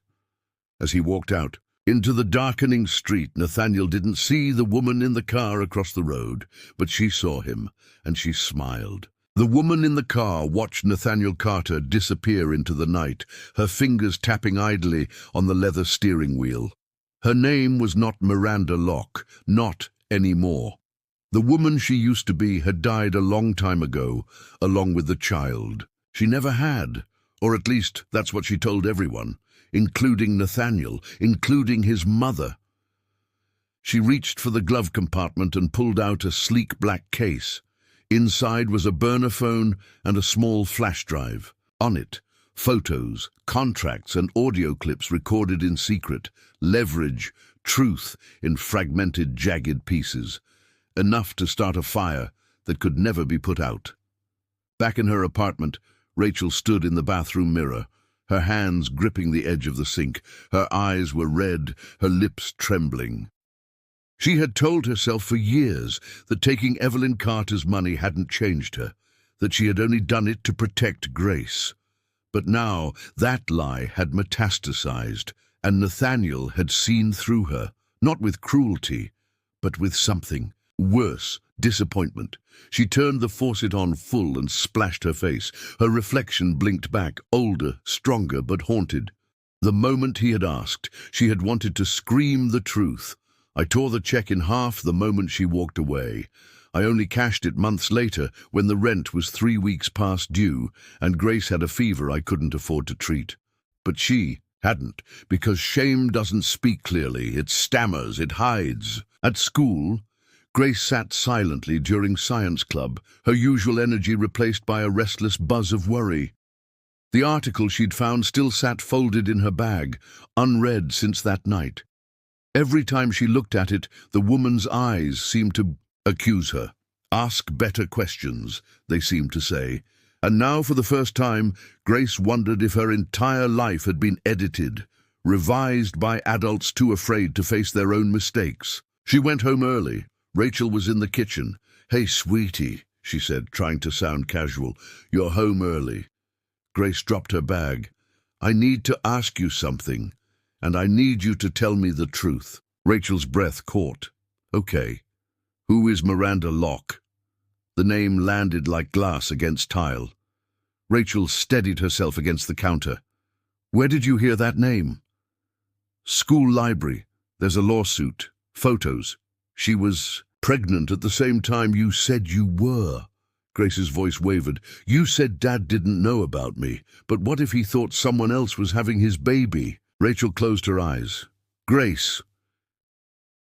As he walked out into the darkening street, Nathaniel didn't see the woman in the car across the road, but she saw him, and she smiled. The woman in the car watched Nathaniel Carter disappear into the night, her fingers tapping idly on the leather steering wheel. Her name was not Miranda Locke, not anymore. The woman she used to be had died a long time ago, along with the child. She never had, or at least that's what she told everyone, including Nathaniel, including his mother. She reached for the glove compartment and pulled out a sleek black case. Inside was a burner phone and a small flash drive. On it, photos, contracts and audio clips recorded in secret, leverage, truth in fragmented, jagged pieces. Enough to start a fire that could never be put out. Back in her apartment, Rachel stood in the bathroom mirror, her hands gripping the edge of the sink. Her eyes were red, her lips trembling. She had told herself for years that taking Evelyn Carter's money hadn't changed her, that she had only done it to protect Grace. But now that lie had metastasized, and Nathaniel had seen through her, not with cruelty, but with something worse, disappointment. She turned the faucet on full and splashed her face. Her reflection blinked back, older, stronger, but haunted. The moment he had asked, she had wanted to scream the truth. "I tore the check in half the moment she walked away. I only cashed it months later when the rent was 3 weeks past due and Grace had a fever I couldn't afford to treat." But she hadn't, because shame doesn't speak clearly. It stammers, it hides. At school, Grace sat silently during science club, her usual energy replaced by a restless buzz of worry. The article she'd found still sat folded in her bag, unread since that night. Every time she looked at it, the woman's eyes seemed to accuse her. "Ask better questions," they seemed to say. And now, for the first time, Grace wondered if her entire life had been edited, revised by adults too afraid to face their own mistakes. She went home early. Rachel was in the kitchen. "Hey, sweetie," she said, trying to sound casual. "You're home early." Grace dropped her bag. "I need to ask you something, and I need you to tell me the truth." Rachel's breath caught. "Okay. Who is Miranda Locke?" The name landed like glass against tile. Rachel steadied herself against the counter. "Where did you hear that name?" "School library. There's a lawsuit. Photos. She was pregnant at the same time you said you were." Grace's voice wavered. "You said Dad didn't know about me, but what if he thought someone else was having his baby?" Rachel closed her eyes. "Grace,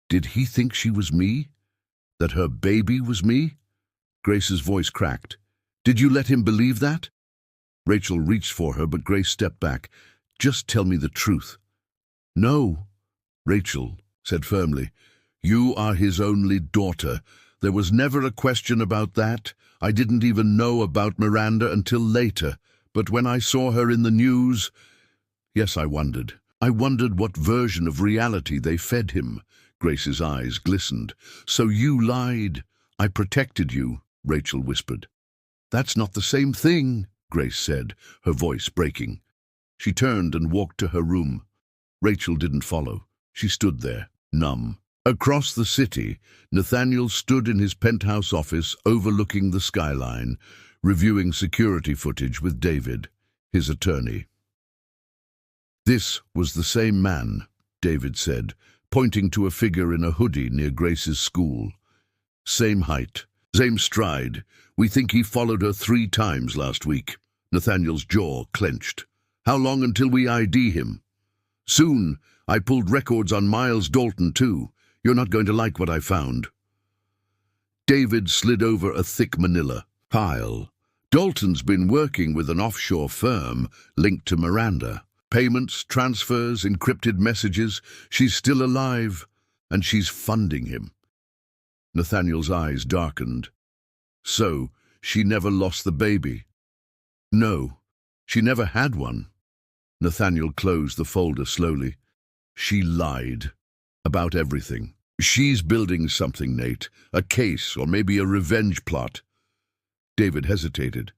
did he think she was me? That her baby was me?" Grace's voice cracked. "Did you let him believe that?" Rachel reached for her, but Grace stepped back. "Just tell me the truth." "No." Rachel, said firmly. "You are his only daughter. There was never a question about that. I didn't even know about Miranda until later. But when I saw her in the news, yes, I wondered. I wondered what version of reality they fed him." Grace's eyes glistened. "So you lied. I protected you," Rachel whispered. "That's not the same thing," Grace said, her voice breaking. She turned and walked to her room. Rachel didn't follow. She stood there, numb. Across the city, Nathaniel stood in his penthouse office overlooking the skyline, reviewing security footage with David, his attorney. "This was the same man," David said, pointing to a figure in a hoodie near Grace's school. "Same height, same stride. We think he followed her 3 times last week." Nathaniel's jaw clenched. "How long until we ID him?" "Soon. I pulled records on Miles Dalton, too. You're not going to like what I found." David slid over a thick manila pile. "Dalton's been working with an offshore firm linked to Miranda. Payments, transfers, encrypted messages. She's still alive, and she's funding him." Nathaniel's eyes darkened. "So, she never lost the baby?" "No, she never had one." Nathaniel closed the folder slowly. "She lied. About everything. She's building something, Nate. A case, or maybe a revenge plot." David hesitated.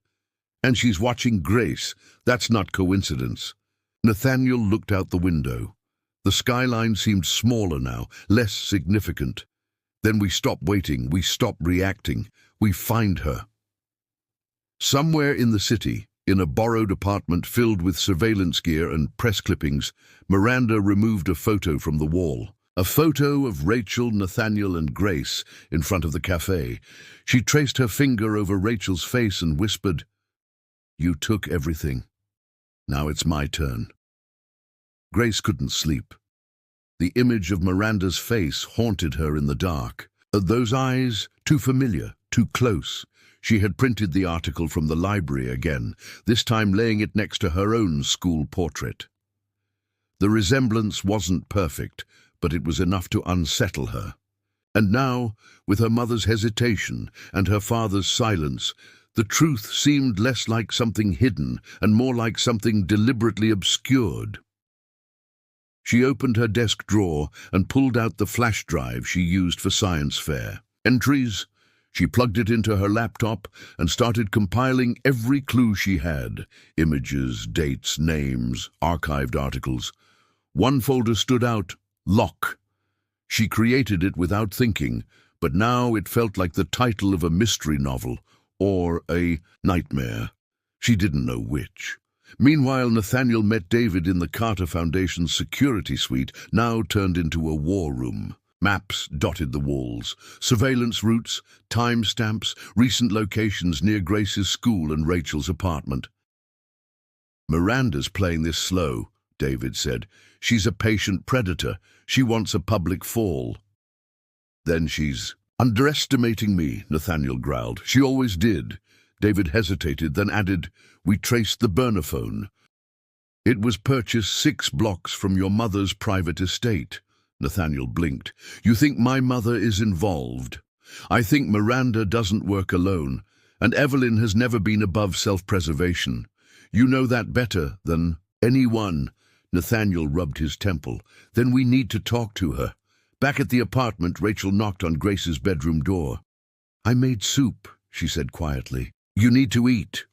"And she's watching Grace. That's not coincidence." Nathaniel looked out the window. The skyline seemed smaller now, less significant. "Then we stop waiting, we stop reacting, we find her." Somewhere in the city, in a borrowed apartment filled with surveillance gear and press clippings, Miranda removed a photo from the wall. A photo of Rachel, Nathaniel, and Grace in front of the cafe. She traced her finger over Rachel's face and whispered, "You took everything. Now it's my turn." Grace couldn't sleep. The image of Miranda's face haunted her in the dark. Those eyes, too familiar, too close. She had printed the article from the library again, this time laying it next to her own school portrait. The resemblance wasn't perfect, but it was enough to unsettle her. And now, with her mother's hesitation and her father's silence, the truth seemed less like something hidden and more like something deliberately obscured. She opened her desk drawer and pulled out the flash drive she used for science fair. Entries. She plugged it into her laptop and started compiling every clue she had. Images, dates, names, archived articles. One folder stood out. Lock. She created it without thinking, but now it felt like the title of a mystery novel or a nightmare. She didn't know which. Meanwhile, Nathaniel met David in the Carter Foundation's security suite, now turned into a war room. Maps dotted the walls, surveillance routes, timestamps, recent locations near Grace's school and Rachel's apartment. "Miranda's playing this slow," David said. "She's a patient predator. She wants a public fall." "Then she's underestimating me," Nathaniel growled. "She always did." David hesitated, then added, "We traced the burner phone. It was purchased 6 blocks from your mother's private estate." Nathaniel blinked. "You think my mother is involved? I think Miranda doesn't work alone, and Evelyn has never been above self-preservation. You know that better than anyone." Nathaniel rubbed his temple. "Then we need to talk to her." Back at the apartment, Rachel knocked on Grace's bedroom door. "I made soup," she said quietly. "You need to eat."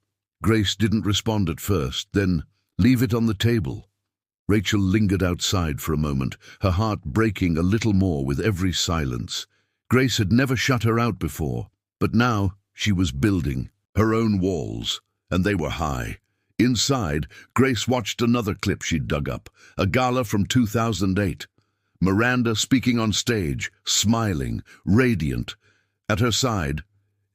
Grace didn't respond at first, then, "Leave it on the table." Rachel lingered outside for a moment, her heart breaking a little more with every silence. Grace had never shut her out before, but now she was building her own walls, and they were high. Inside, Grace watched another clip she'd dug up, a gala from 2008. Miranda speaking on stage, smiling, radiant. At her side,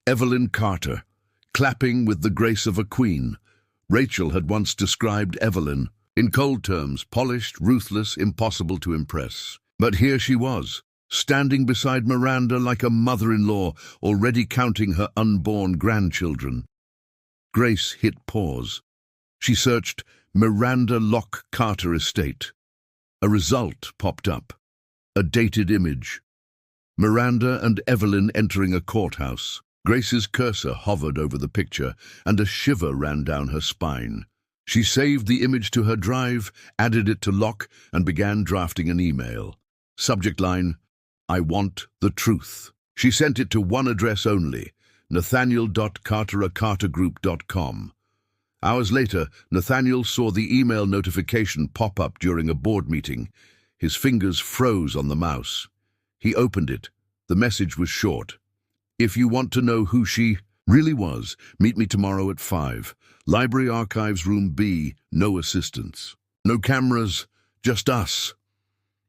Evelyn Carter, clapping with the grace of a queen. Rachel had once described Evelyn in cold terms, polished, ruthless, impossible to impress. But here she was, standing beside Miranda like a mother-in-law, already counting her unborn grandchildren. Grace hit pause. She searched Miranda Locke Carter Estate. A result popped up. A dated image. Miranda and Evelyn entering a courthouse. Grace's cursor hovered over the picture, and a shiver ran down her spine. She saved the image to her drive, added it to lock, and began drafting an email. Subject line, "I want the truth." She sent it to one address only, nathaniel.carter@cartergroup.com. Hours later, Nathaniel saw the email notification pop up during a board meeting. His fingers froze on the mouse. He opened it. The message was short. "If you want to know who she really was, meet me tomorrow at 5. Library Archives, Room B, no assistants. No cameras, just us."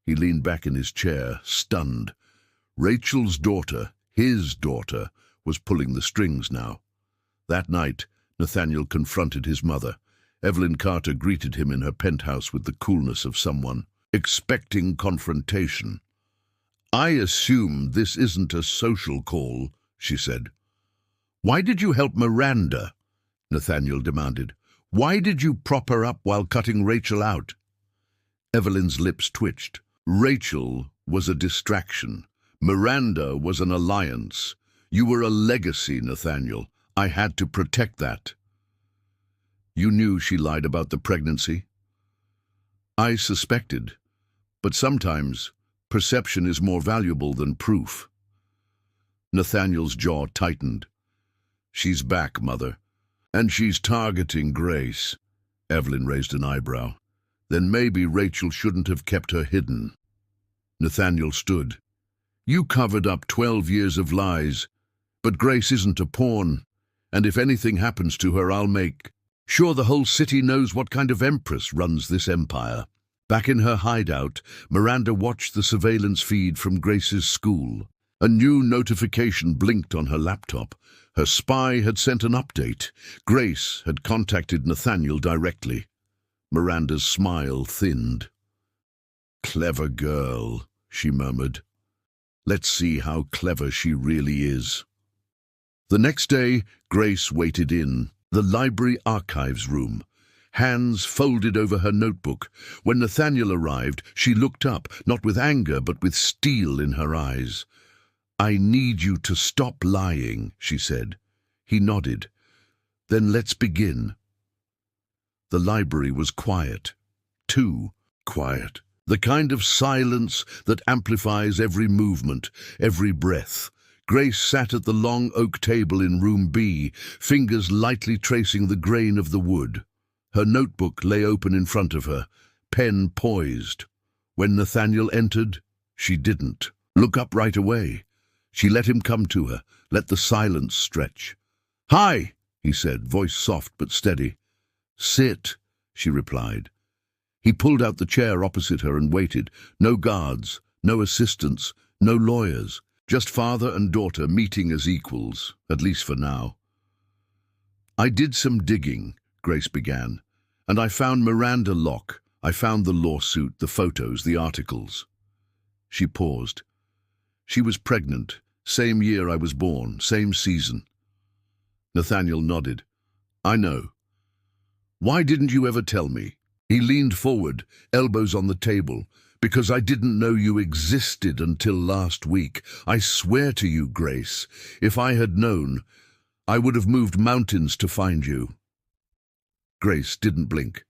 He leaned back in his chair, stunned. Rachel's daughter, his daughter, was pulling the strings now. That night, Nathaniel confronted his mother. Evelyn Carter greeted him in her penthouse with the coolness of someone expecting confrontation. "I assume this isn't a social call," she said. "Why did you help Miranda?" Nathaniel demanded. "Why did you prop her up while cutting Rachel out?" Evelyn's lips twitched. Rachel was a distraction. Miranda was an alliance. You were a legacy, Nathaniel. I had to protect that. "You knew she lied about the pregnancy?" "I suspected. But sometimes perception is more valuable than proof." Nathaniel's jaw tightened. "She's back, Mother. And she's targeting Grace." Evelyn raised an eyebrow. "Then maybe Rachel shouldn't have kept her hidden." Nathaniel stood. "You covered up 12 years of lies. But Grace isn't a pawn. And if anything happens to her, I'll make sure the whole city knows what kind of empress runs this empire." Back in her hideout, Miranda watched the surveillance feed from Grace's school. A new notification blinked on her laptop. Her spy had sent an update. Grace had contacted Nathaniel directly. Miranda's smile thinned. "Clever girl," she murmured. "Let's see how clever she really is." The next day, Grace waited in the library archives room, hands folded over her notebook. When Nathaniel arrived, she looked up, not with anger, but with steel in her eyes. "I need you to stop lying," she said. He nodded. "Then let's begin." The library was quiet. Too quiet. The kind of silence that amplifies every movement, every breath. Grace sat at the long oak table in room B, fingers lightly tracing the grain of the wood. Her notebook lay open in front of her, pen poised. When Nathaniel entered, she didn't look up right away. She let him come to her, let the silence stretch. "Hi," he said, voice soft but steady. "Sit," she replied. He pulled out the chair opposite her and waited. No guards, no assistants, no lawyers. Just father and daughter meeting as equals, at least for now. "I did some digging," Grace began, "and I found Miranda Locke. I found the lawsuit, the photos, the articles." She paused. "She was pregnant, same year I was born, same season." Nathaniel nodded. "I know. Why didn't you ever tell me?" He leaned forward, elbows on the table. "Because I didn't know you existed until last week. I swear to you, Grace, if I had known, I would have moved mountains to find you." Grace didn't blink.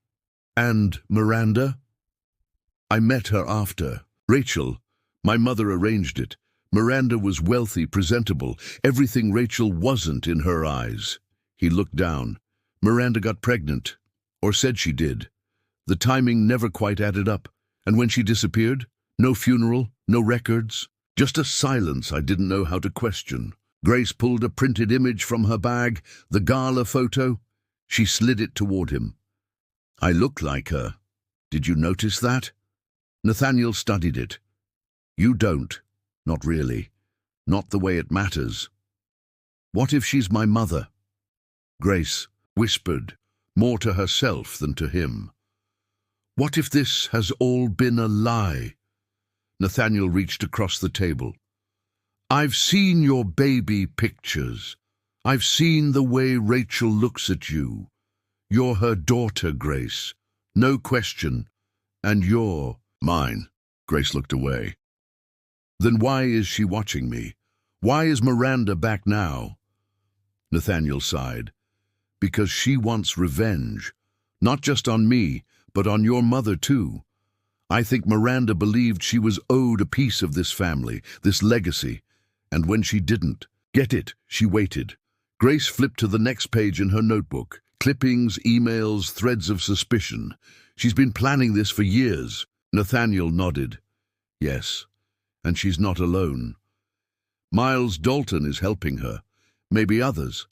"And Miranda?" "I met her after. Rachel. My mother arranged it. Miranda was wealthy, presentable, everything Rachel wasn't in her eyes." He looked down. "Miranda got pregnant, or said she did. The timing never quite added up. And when she disappeared, no funeral, no records, just a silence I didn't know how to question." Grace pulled a printed image from her bag, the gala photo. She slid it toward him. "I look like her. Did you notice that?" Nathaniel studied it. "You don't. Not really. Not the way it matters." "What if she's my mother?" Grace whispered, more to herself than to him. "What if this has all been a lie?" Nathaniel reached across the table. "I've seen your baby pictures. I've seen the way Rachel looks at you. You're her daughter, Grace. No question. And you're mine." Grace looked away. Then why is she watching me? Why is Miranda back now? Nathaniel sighed. Because she wants revenge. Not just on me, but on your mother too. I think Miranda believed she was owed a piece of this family, this legacy. And when she didn't get it, she waited. Grace flipped to the next page in her notebook. Clippings, emails, threads of suspicion. She's been planning this for years. Nathaniel nodded. Yes, and she's not alone. Miles Dalton is helping her. Maybe others.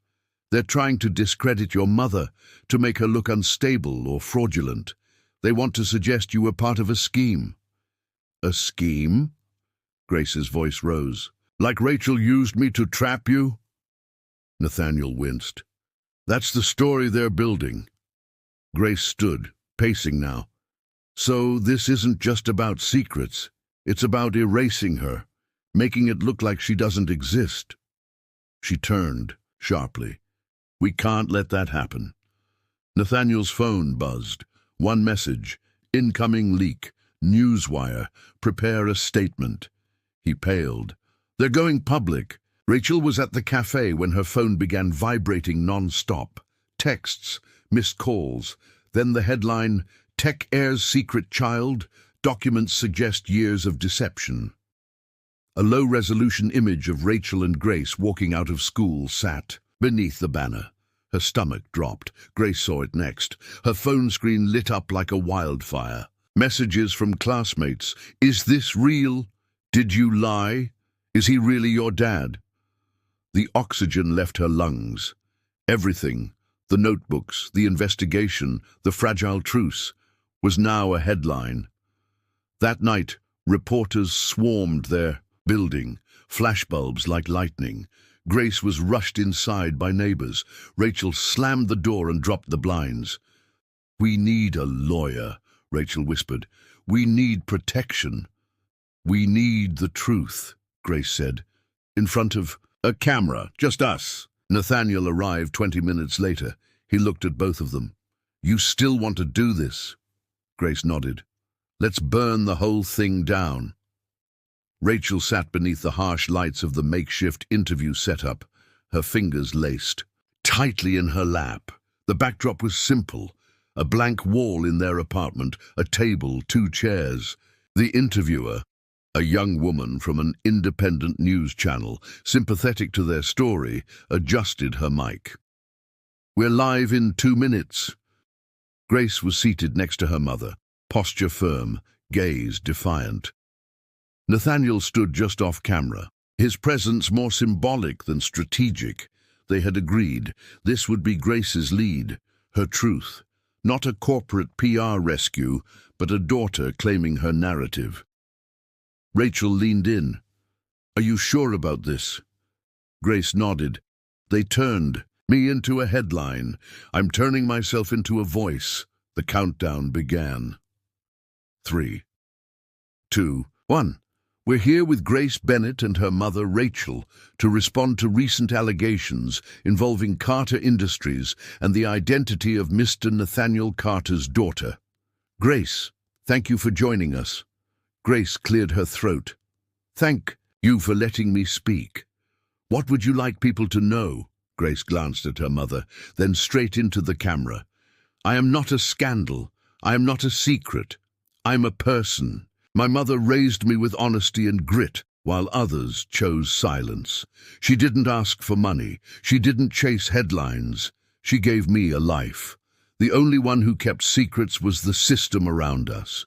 They're trying to discredit your mother, to make her look unstable or fraudulent. They want to suggest you were part of a scheme. A scheme? Grace's voice rose. Like Rachel used me to trap you? Nathaniel winced. That's the story they're building. Grace stood, pacing now. So this isn't just about secrets. It's about erasing her, making it look like she doesn't exist. She turned, sharply. We can't let that happen. Nathaniel's phone buzzed. One message. Incoming leak. Newswire. Prepare a statement. He paled. They're going public. Rachel was at the cafe when her phone began vibrating non-stop. Texts, missed calls. Then the headline, Tech Heir's Secret Child. Documents suggest years of deception. A low-resolution image of Rachel and Grace walking out of school sat beneath the banner. Her stomach dropped. Grace saw it next. Her phone screen lit up like a wildfire. Messages from classmates. Is this real? Did you lie? Is he really your dad? The oxygen left her lungs. Everything, the notebooks, the investigation, the fragile truce, was now a headline. That night, reporters swarmed their building, flashbulbs like lightning. Grace was rushed inside by neighbors. Rachel slammed the door and dropped the blinds. We need a lawyer, Rachel whispered. We need protection. We need the truth, Grace said. In front of a camera, just us. Nathaniel arrived 20 minutes later. He looked at both of them. You still want to do this? Grace nodded. Let's burn the whole thing down. Rachel sat beneath the harsh lights of the makeshift interview setup, her fingers laced tightly in her lap. The backdrop was simple, a blank wall in their apartment, a table, 2 chairs. The interviewer, a young woman from an independent news channel, sympathetic to their story, adjusted her mic. We're live in 2 minutes. Grace was seated next to her mother, posture firm, gaze defiant. Nathaniel stood just off camera, his presence more symbolic than strategic. They had agreed this would be Grace's lead, her truth, not a corporate PR rescue, but a daughter claiming her narrative. Rachel leaned in. Are you sure about this? Grace nodded. They turned me into a headline. I'm turning myself into a voice. The countdown began. 3, 2, 1. We're here with Grace Bennett and her mother, Rachel, to respond to recent allegations involving Carter Industries and the identity of Mr. Nathaniel Carter's daughter. Grace, thank you for joining us. Grace cleared her throat. Thank you for letting me speak. What would you like people to know? Grace glanced at her mother, then straight into the camera. I am not a scandal. I am not a secret. I'm a person. My mother raised me with honesty and grit, while others chose silence. She didn't ask for money. She didn't chase headlines. She gave me a life. The only one who kept secrets was the system around us.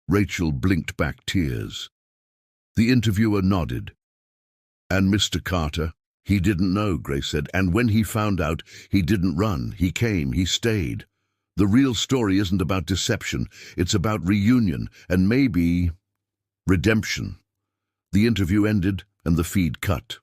Rachel blinked back tears. The interviewer nodded. And Mr. Carter? He didn't know, Grace said, and when he found out, he didn't run. He came, he stayed. The real story isn't about deception. It's about reunion and maybe redemption. The interview ended and the feed cut.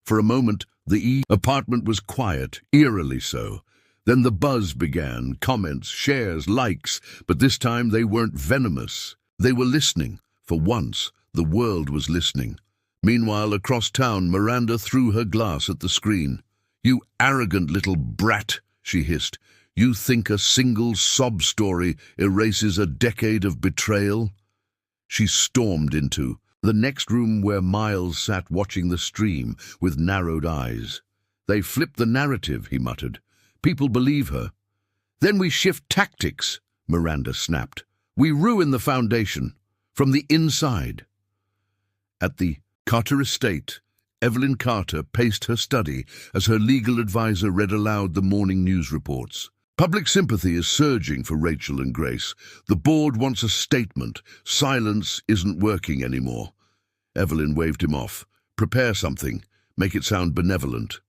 For a moment, the apartment was quiet, eerily so. Then the buzz began, comments, shares, likes, but this time they weren't venomous. They were listening. For once, the world was listening. Meanwhile, across town, Miranda threw her glass at the screen. You arrogant little brat, she hissed. You think a single sob story erases a decade of betrayal? She stormed into The next room where Miles sat watching the stream with narrowed eyes. They flipped the narrative, he muttered. People believe her. Then we shift tactics, Miranda snapped. We ruin the foundation, from the inside. At the Carter estate, Evelyn Carter paced her study as her legal advisor read aloud the morning news reports. Public sympathy is surging for Rachel and Grace. The board wants a statement. Silence isn't working anymore. Evelyn waved him off. Prepare something. Make it sound benevolent.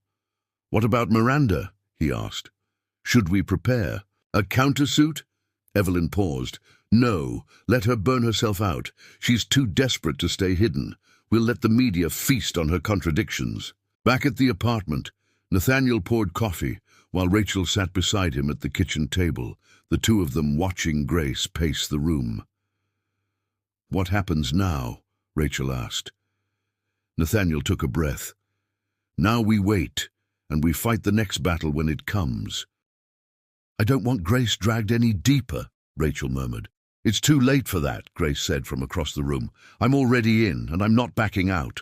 What about Miranda? He asked. Should we prepare? A countersuit? Evelyn paused. No, let her burn herself out. She's too desperate to stay hidden. We'll let the media feast on her contradictions. Back at the apartment, Nathaniel poured coffee, while Rachel sat beside him at the kitchen table, the two of them watching Grace pace the room. What happens now? Rachel asked. Nathaniel took a breath. Now we wait, and we fight the next battle when it comes. I don't want Grace dragged any deeper, Rachel murmured. It's too late for that, Grace said from across the room. I'm already in, and I'm not backing out.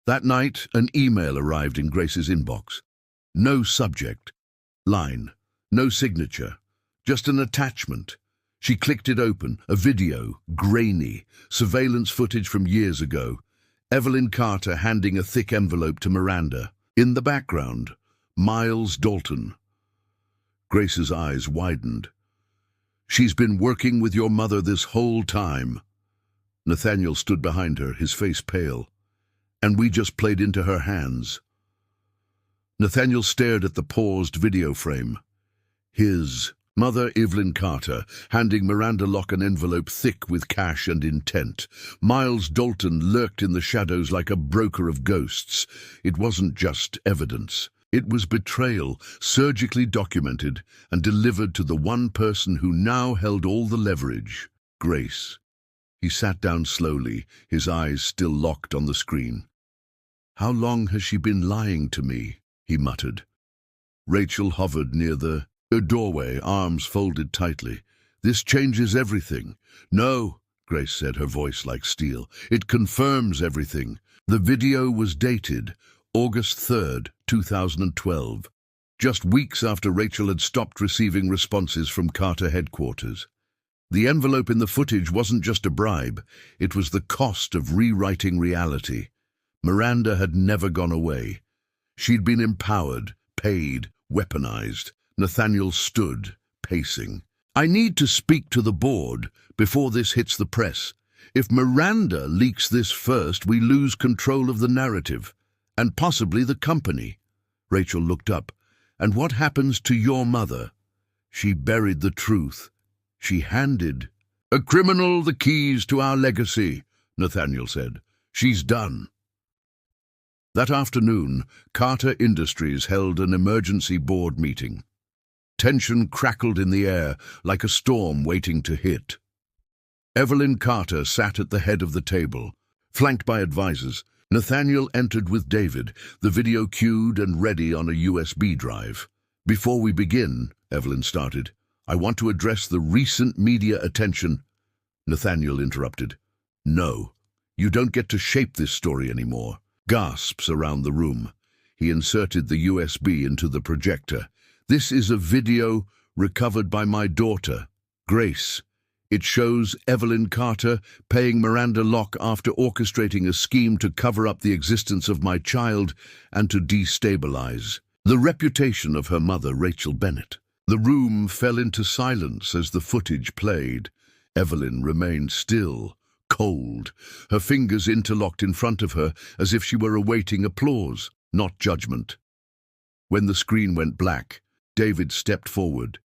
That night, an email arrived in Grace's inbox. No subject, line, no signature, just an attachment. She clicked it open, a video, grainy, surveillance footage from years ago. Evelyn Carter handing a thick envelope to Miranda. In the background, Miles Dalton. Grace's eyes widened. She's been working with your mother this whole time. Nathaniel stood behind her, his face pale. And we just played into her hands. Nathaniel stared at the paused video frame. His mother, Evelyn Carter, handing Miranda Locke an envelope thick with cash and intent. Miles Dalton lurked in the shadows like a broker of ghosts. It wasn't just evidence. It was betrayal, surgically documented and delivered to the one person who now held all the leverage, Grace. He sat down slowly, his eyes still locked on the screen. How long has she been lying to me? He muttered. Rachel hovered near the doorway, arms folded tightly. This changes everything. No, Grace said, her voice like steel. It confirms everything. The video was dated August 3rd, 2012, just weeks after Rachel had stopped receiving responses from Carter headquarters. The envelope in the footage wasn't just a bribe, it was the cost of rewriting reality. Miranda had never gone away. She'd been empowered, paid, weaponized. Nathaniel stood, pacing. I need to speak to the board before this hits the press. If Miranda leaks this first, we lose control of the narrative, and possibly the company. Rachel looked up. And what happens to your mother? She buried the truth. She handed a criminal the keys to our legacy, Nathaniel said. She's done. That afternoon, Carter Industries held an emergency board meeting. Tension crackled in the air like a storm waiting to hit. Evelyn Carter sat at the head of the table, flanked by advisors. Nathaniel entered with David, the video queued and ready on a USB drive. Before we begin, Evelyn started, I want to address the recent media attention. Nathaniel interrupted. No, you don't get to shape this story anymore. Gasps around the room. He inserted the USB into the projector. This is a video recovered by my daughter, Grace. It shows Evelyn Carter paying Miranda Locke after orchestrating a scheme to cover up the existence of my child and to destabilize the reputation of her mother, Rachel Bennett. The room fell into silence as the footage played. Evelyn remained still, cold, her fingers interlocked in front of her as if she were awaiting applause, not judgment. When the screen went black, David stepped forward.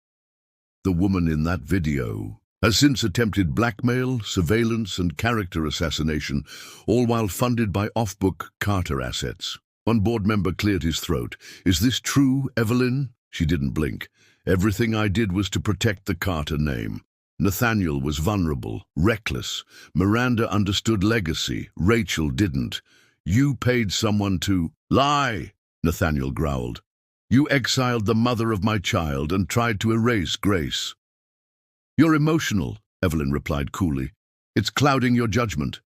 The woman in that video has since attempted blackmail, surveillance, and character assassination, all while funded by off-book Carter assets. One board member cleared his throat. Is this true, Evelyn? She didn't blink. Everything I did was to protect the Carter name. Nathaniel was vulnerable, reckless. Miranda understood legacy. Rachel didn't. You paid someone to lie, Nathaniel growled. You exiled the mother of my child and tried to erase Grace. You're emotional, Evelyn replied coolly. It's clouding your judgment.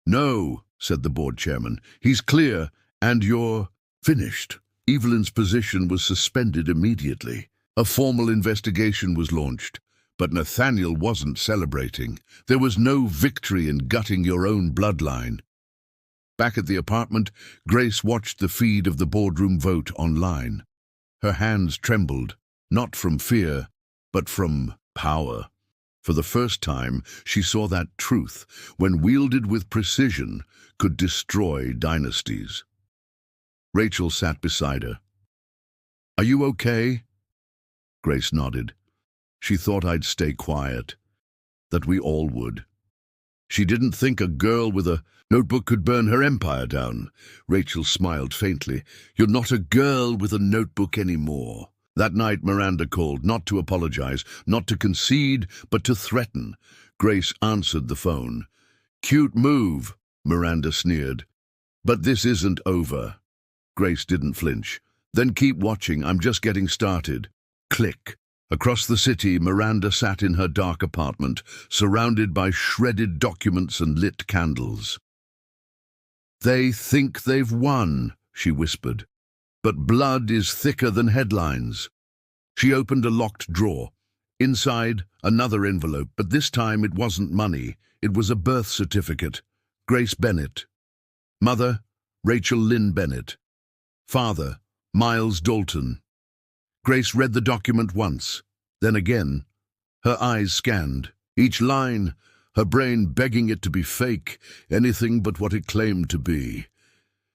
No, said the board chairman. He's clear, and you're finished. Evelyn's position was suspended immediately. A formal investigation was launched. But Nathaniel wasn't celebrating. There was no victory in gutting your own bloodline. Back at the apartment, Grace watched the feed of the boardroom vote online. Her hands trembled, not from fear, but from power. For the first time, she saw that truth, when wielded with precision, could destroy dynasties. Rachel sat beside her. "Are you okay?" Grace nodded. She thought I'd stay quiet, that we all would. She didn't think a girl with a notebook could burn her empire down. Rachel smiled faintly. "You're not a girl with a notebook anymore." That night Miranda called, not to apologize, not to concede, but to threaten. Grace answered the phone. "Cute move," Miranda sneered. "But this isn't over." Grace didn't flinch. "Then keep watching, I'm just getting started." Click. Across the city, Miranda sat in her dark apartment, surrounded by shredded documents and lit candles. "They think they've won," she whispered. "But blood is thicker than headlines." She opened a locked drawer. Inside, another envelope, but this time it wasn't money. It was a birth certificate. Grace Bennett. Mother, Rachel Lynn Bennett. Father, Miles Dalton. Grace read the document once, then again. Her eyes scanned. Each line, her brain begging it to be fake, anything but what it claimed to be.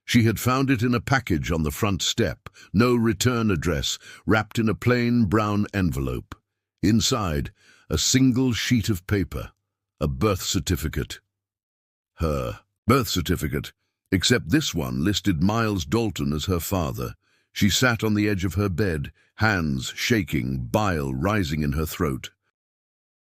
She had found it in a package on the front step, no return address, wrapped in a plain brown envelope. Inside, a single sheet of paper, a birth certificate. Her birth certificate, except this one listed Miles Dalton as her father. She sat on the edge of her bed, hands shaking, bile rising in her throat.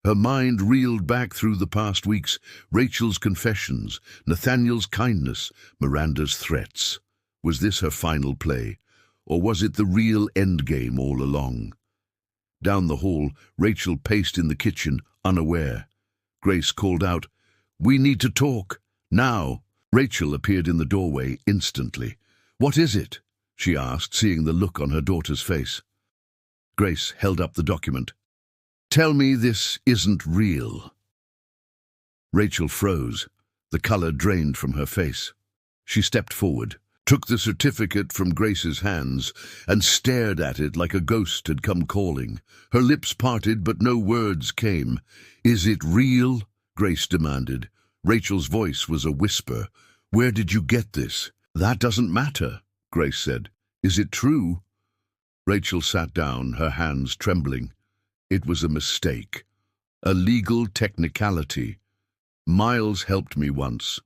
Her mind reeled back through the past weeks, Rachel's confessions, Nathaniel's kindness, Miranda's threats. Was this her final play, or was it the real endgame all along? Down the hall, Rachel paced in the kitchen, unaware. Grace called out, "We need to talk, now." Rachel appeared in the doorway instantly. "What is it?" she asked, seeing the look on her daughter's face. Grace held up the document. "Tell me this isn't real." Rachel froze. The color drained from her face. She stepped forward, took the certificate from Grace's hands, and stared at it like a ghost had come calling. Her lips parted, but no words came. "Is it real?" Grace demanded. Rachel's voice was a whisper. "Where did you get this?" "That doesn't matter," Grace said. "Is it true?" Rachel sat down, her hands trembling. It was a mistake, a legal technicality. "Miles helped me once,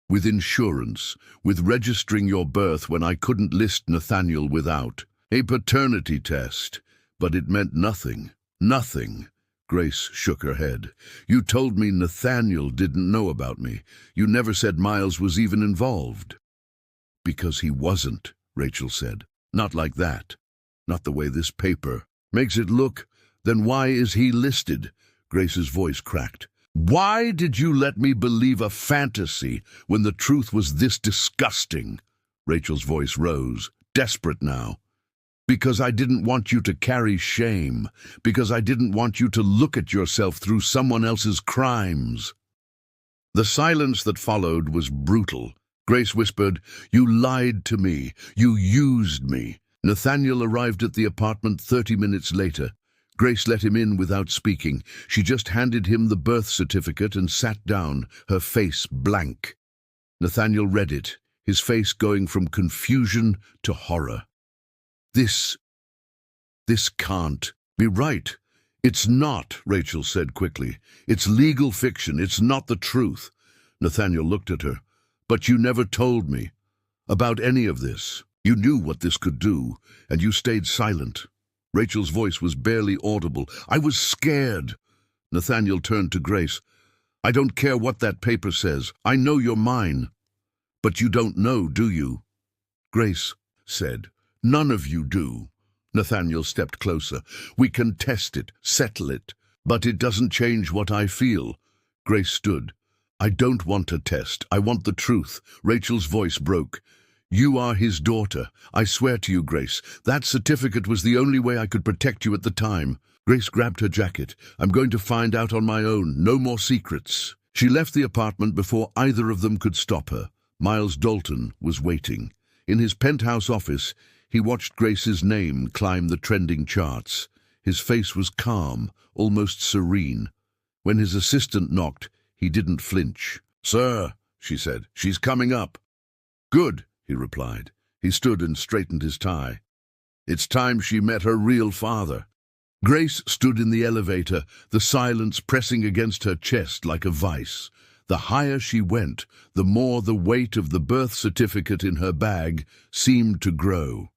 with insurance, with registering your birth when I couldn't list Nathaniel without. A paternity test, but it meant nothing, nothing." Grace shook her head. "You told me Nathaniel didn't know about me. You never said Miles was even involved." "Because he wasn't," Rachel said. "Not like that. Not the way this paper makes it look. Then why is he listed?" Grace's voice cracked. "Why did you let me believe a fantasy when the truth was this disgusting?" Rachel's voice rose, desperate now. "Because I didn't want you to carry shame. Because I didn't want you to look at yourself through someone else's crimes." The silence that followed was brutal. Grace whispered, "You lied to me. You used me." Nathaniel arrived at the apartment 30 minutes later. Grace let him in without speaking. She just handed him the birth certificate and sat down, her face blank. Nathaniel read it, his face going from confusion to horror. This can't be right." "It's not," Rachel said quickly. "It's legal fiction. It's not the truth." Nathaniel looked at her. "But you never told me about any of this. You knew what this could do, and you stayed silent." Rachel's voice was barely audible. "I was scared." Nathaniel turned to Grace. "I don't care what that paper says. I know you're mine. But you don't know, do you?" Grace said, "None of you do." Nathaniel stepped closer. "We can test it, settle it, but it doesn't change what I feel." Grace stood. I don't want a test. I want the truth. Rachel's voice broke. You are his daughter. I swear to you, Grace, that certificate was the only way I could protect you at the time. Grace grabbed her jacket. I'm going to find out on my own. No more secrets. She left the apartment before either of them could stop her. Miles Dalton was waiting. In his penthouse office, he watched Grace's name climb the trending charts. His face was calm, almost serene. When his assistant knocked, he didn't flinch. Sir, she said, she's coming up. Good, he replied. He stood and straightened his tie. It's time she met her real father. Grace stood in the elevator, the silence pressing against her chest like a vice. The higher she went, the more the weight of the birth certificate in her bag seemed to grow.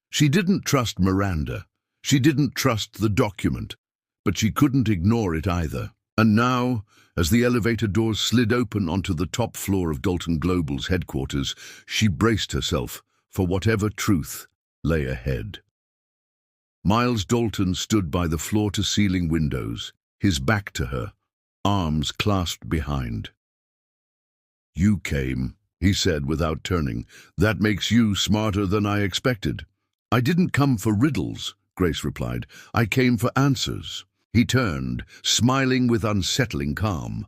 She didn't trust Miranda. She didn't trust the document, but she couldn't ignore it either. And now, as the elevator doors slid open onto the top floor of Dalton Global's headquarters, she braced herself for whatever truth lay ahead. Miles Dalton stood by the floor-to-ceiling windows, his back to her, arms clasped behind. You came, he said without turning. That makes you smarter than I expected. I didn't come for riddles, Grace replied. I came for answers. He turned, smiling with unsettling calm.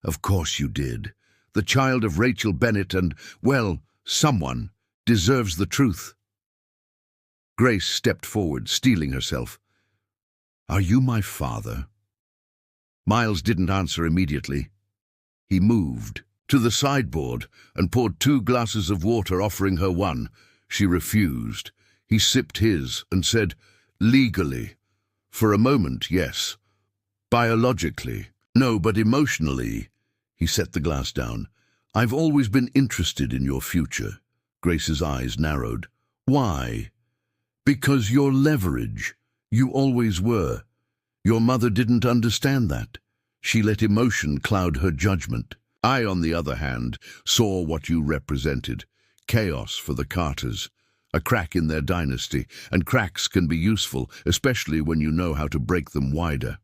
Of course you did. The child of Rachel Bennett and, well, someone deserves the truth. Grace stepped forward, steeling herself. Are you my father? Miles didn't answer immediately. He moved to the sideboard and poured 2 glasses of water, offering her one. She refused. He sipped his and said, Legally. For a moment, yes. Biologically, no, but emotionally. He set the glass down. I've always been interested in your future. Grace's eyes narrowed. Why? Because you're leverage. You always were. Your mother didn't understand that. She let emotion cloud her judgment. I, on the other hand, saw what you represented. Chaos for the Carters. A crack in their dynasty, and cracks can be useful, especially when you know how to break them wider.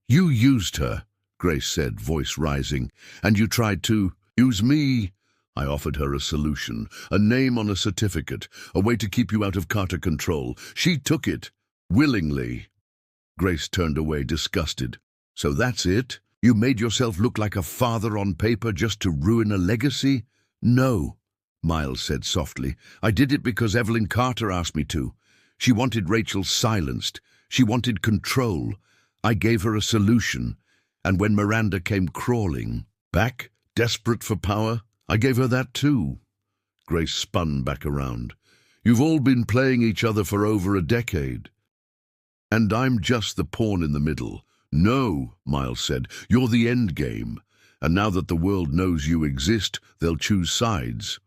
You used her, Grace said, voice rising, and you tried to use me. I offered her a solution, a name on a certificate, a way to keep you out of Carter control. She took it, willingly. Grace turned away, disgusted. So that's it? You made yourself look like a father on paper just to ruin a legacy? No, Miles said softly. I did it because Evelyn Carter asked me to. She wanted Rachel silenced. She wanted control. I gave her a solution. And when Miranda came crawling back, desperate for power, I gave her that too. Grace spun back around. You've all been playing each other for over a decade. And I'm just the pawn in the middle. No, Miles said, you're the end game. And now that the world knows you exist, they'll choose sides.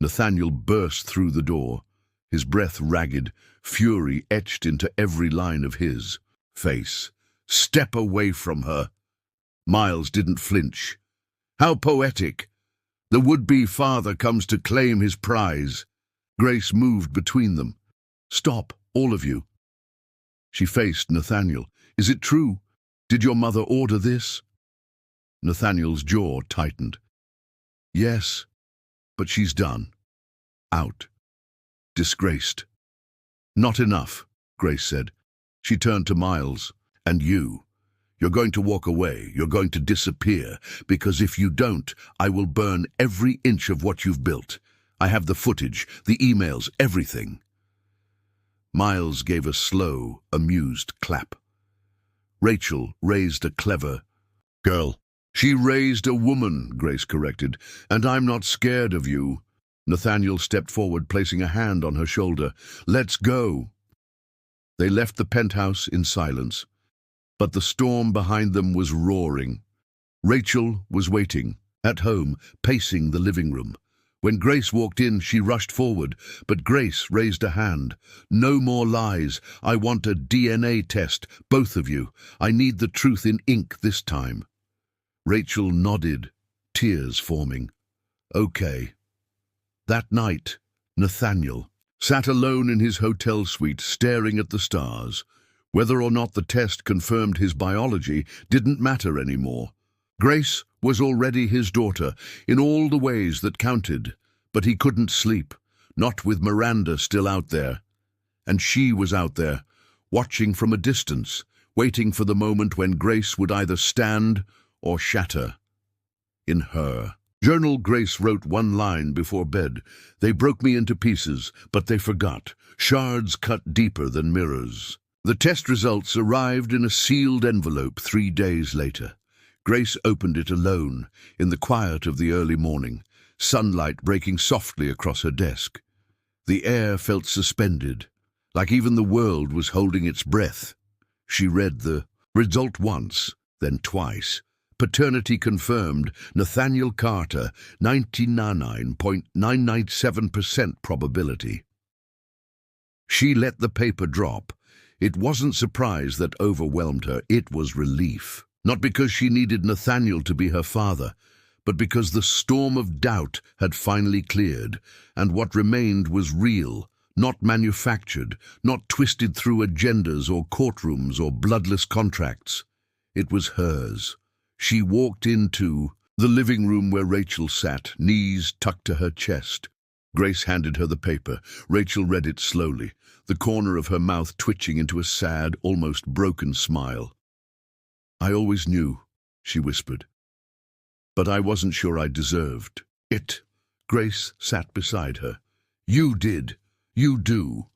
Nathaniel burst through the door, his breath ragged, fury etched into every line of his face. Step away from her. Miles didn't flinch. How poetic. The would-be father comes to claim his prize. Grace moved between them. Stop, all of you. She faced Nathaniel. Is it true? Did your mother order this? Nathaniel's jaw tightened. Yes, but she's done. Out. Disgraced. Not enough, Grace said. She turned to Miles. And you. You're going to walk away. You're going to disappear. Because if you don't, I will burn every inch of what you've built. I have the footage, the emails, everything. Miles gave a slow, amused clap. Rachel raised a clever girl. She raised a woman, Grace corrected, and I'm not scared of you. Nathaniel stepped forward, placing a hand on her shoulder. Let's go. They left the penthouse in silence, but the storm behind them was roaring. Rachel was waiting, at home, pacing the living room. When Grace walked in, she rushed forward, but Grace raised a hand. No more lies. I want a DNA test, both of you. I need the truth in ink this time. Rachel nodded, tears forming. Okay. That night, Nathaniel sat alone in his hotel suite, staring at the stars. Whether or not the test confirmed his biology didn't matter anymore. Grace was already his daughter in all the ways that counted, but he couldn't sleep, not with Miranda still out there. And she was out there, watching from a distance, waiting for the moment when Grace would either stand or shatter. In her journal, Grace wrote one line before bed. "They broke me into pieces, but they forgot. Shards cut deeper than mirrors." The test results arrived in a sealed envelope 3 days later. Grace opened it alone, in the quiet of the early morning, sunlight breaking softly across her desk. The air felt suspended, like even the world was holding its breath. She read the result once, then twice. Paternity confirmed, Nathaniel Carter, 99.997% probability. She let the paper drop. It wasn't surprise that overwhelmed her, it was relief. Not because she needed Nathaniel to be her father, but because the storm of doubt had finally cleared, and what remained was real, not manufactured, not twisted through agendas or courtrooms or bloodless contracts. It was hers. She walked into the living room where Rachel sat, knees tucked to her chest. Grace handed her the paper. Rachel read it slowly, the corner of her mouth twitching into a sad, almost broken smile. "I always knew," she whispered, "but I wasn't sure I deserved it." Grace sat beside her. "You did. You do."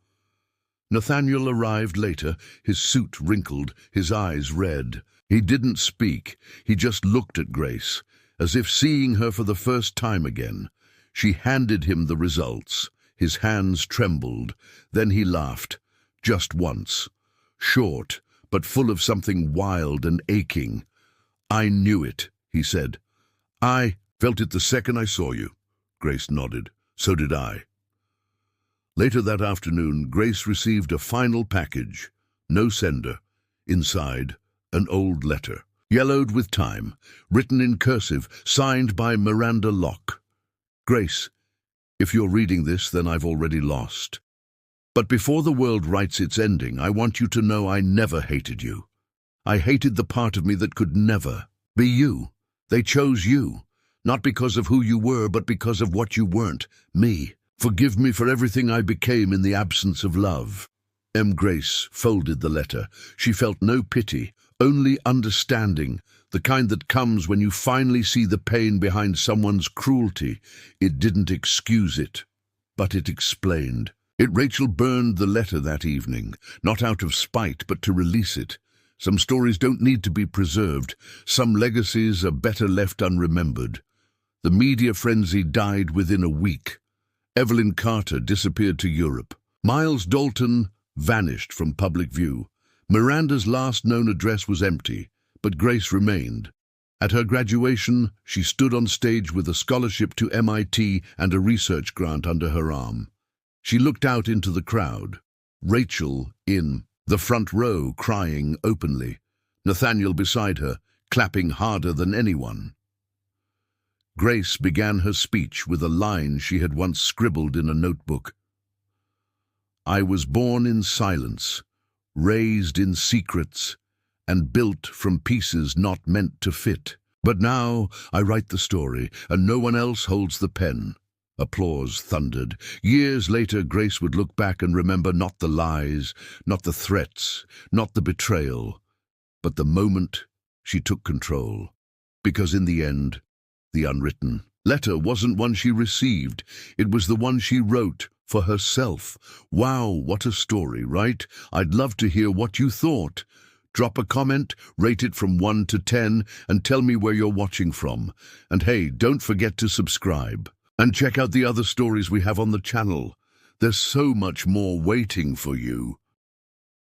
Nathaniel arrived later, his suit wrinkled, his eyes red. He didn't speak. He just looked at Grace, as if seeing her for the first time again. She handed him the results. His hands trembled. Then he laughed, just once. Short, but full of something wild and aching. "I knew it," he said. "I felt it the second I saw you." Grace nodded. "So did I." Later that afternoon, Grace received a final package. No sender. Inside, an old letter, yellowed with time, written in cursive, signed by Miranda Locke. "Grace, if you're reading this, then I've already lost. But before the world writes its ending, I want you to know I never hated you. I hated the part of me that could never be you. They chose you, not because of who you were, but because of what you weren't, me. Forgive me for everything I became in the absence of love." Grace folded the letter. She felt no pity, only understanding, the kind that comes when you finally see the pain behind someone's cruelty. It didn't excuse it, but it explained. Rachel burned the letter that evening, not out of spite, but to release it. Some stories don't need to be preserved. Some legacies are better left unremembered. The media frenzy died within a week. Evelyn Carter disappeared to Europe. Miles Dalton vanished from public view. Miranda's last known address was empty, but Grace remained. At her graduation, she stood on stage with a scholarship to MIT and a research grant under her arm. She looked out into the crowd. Rachel in the front row, crying openly. Nathaniel beside her, clapping harder than anyone. Grace began her speech with a line she had once scribbled in a notebook. "I was born in silence, raised in secrets, and built from pieces not meant to fit. But now I write the story, and no one else holds the pen." Applause thundered. Years later, Grace would look back and remember not the lies, not the threats, not the betrayal, but the moment she took control. Because in the end, the unwritten letter wasn't one she received. It was the one she wrote for herself. Wow, what a story, right? I'd love to hear what you thought. Drop a comment, rate it from 1 to 10, and tell me where you're watching from. And hey, don't forget to subscribe. And check out the other stories we have on the channel. There's so much more waiting for you.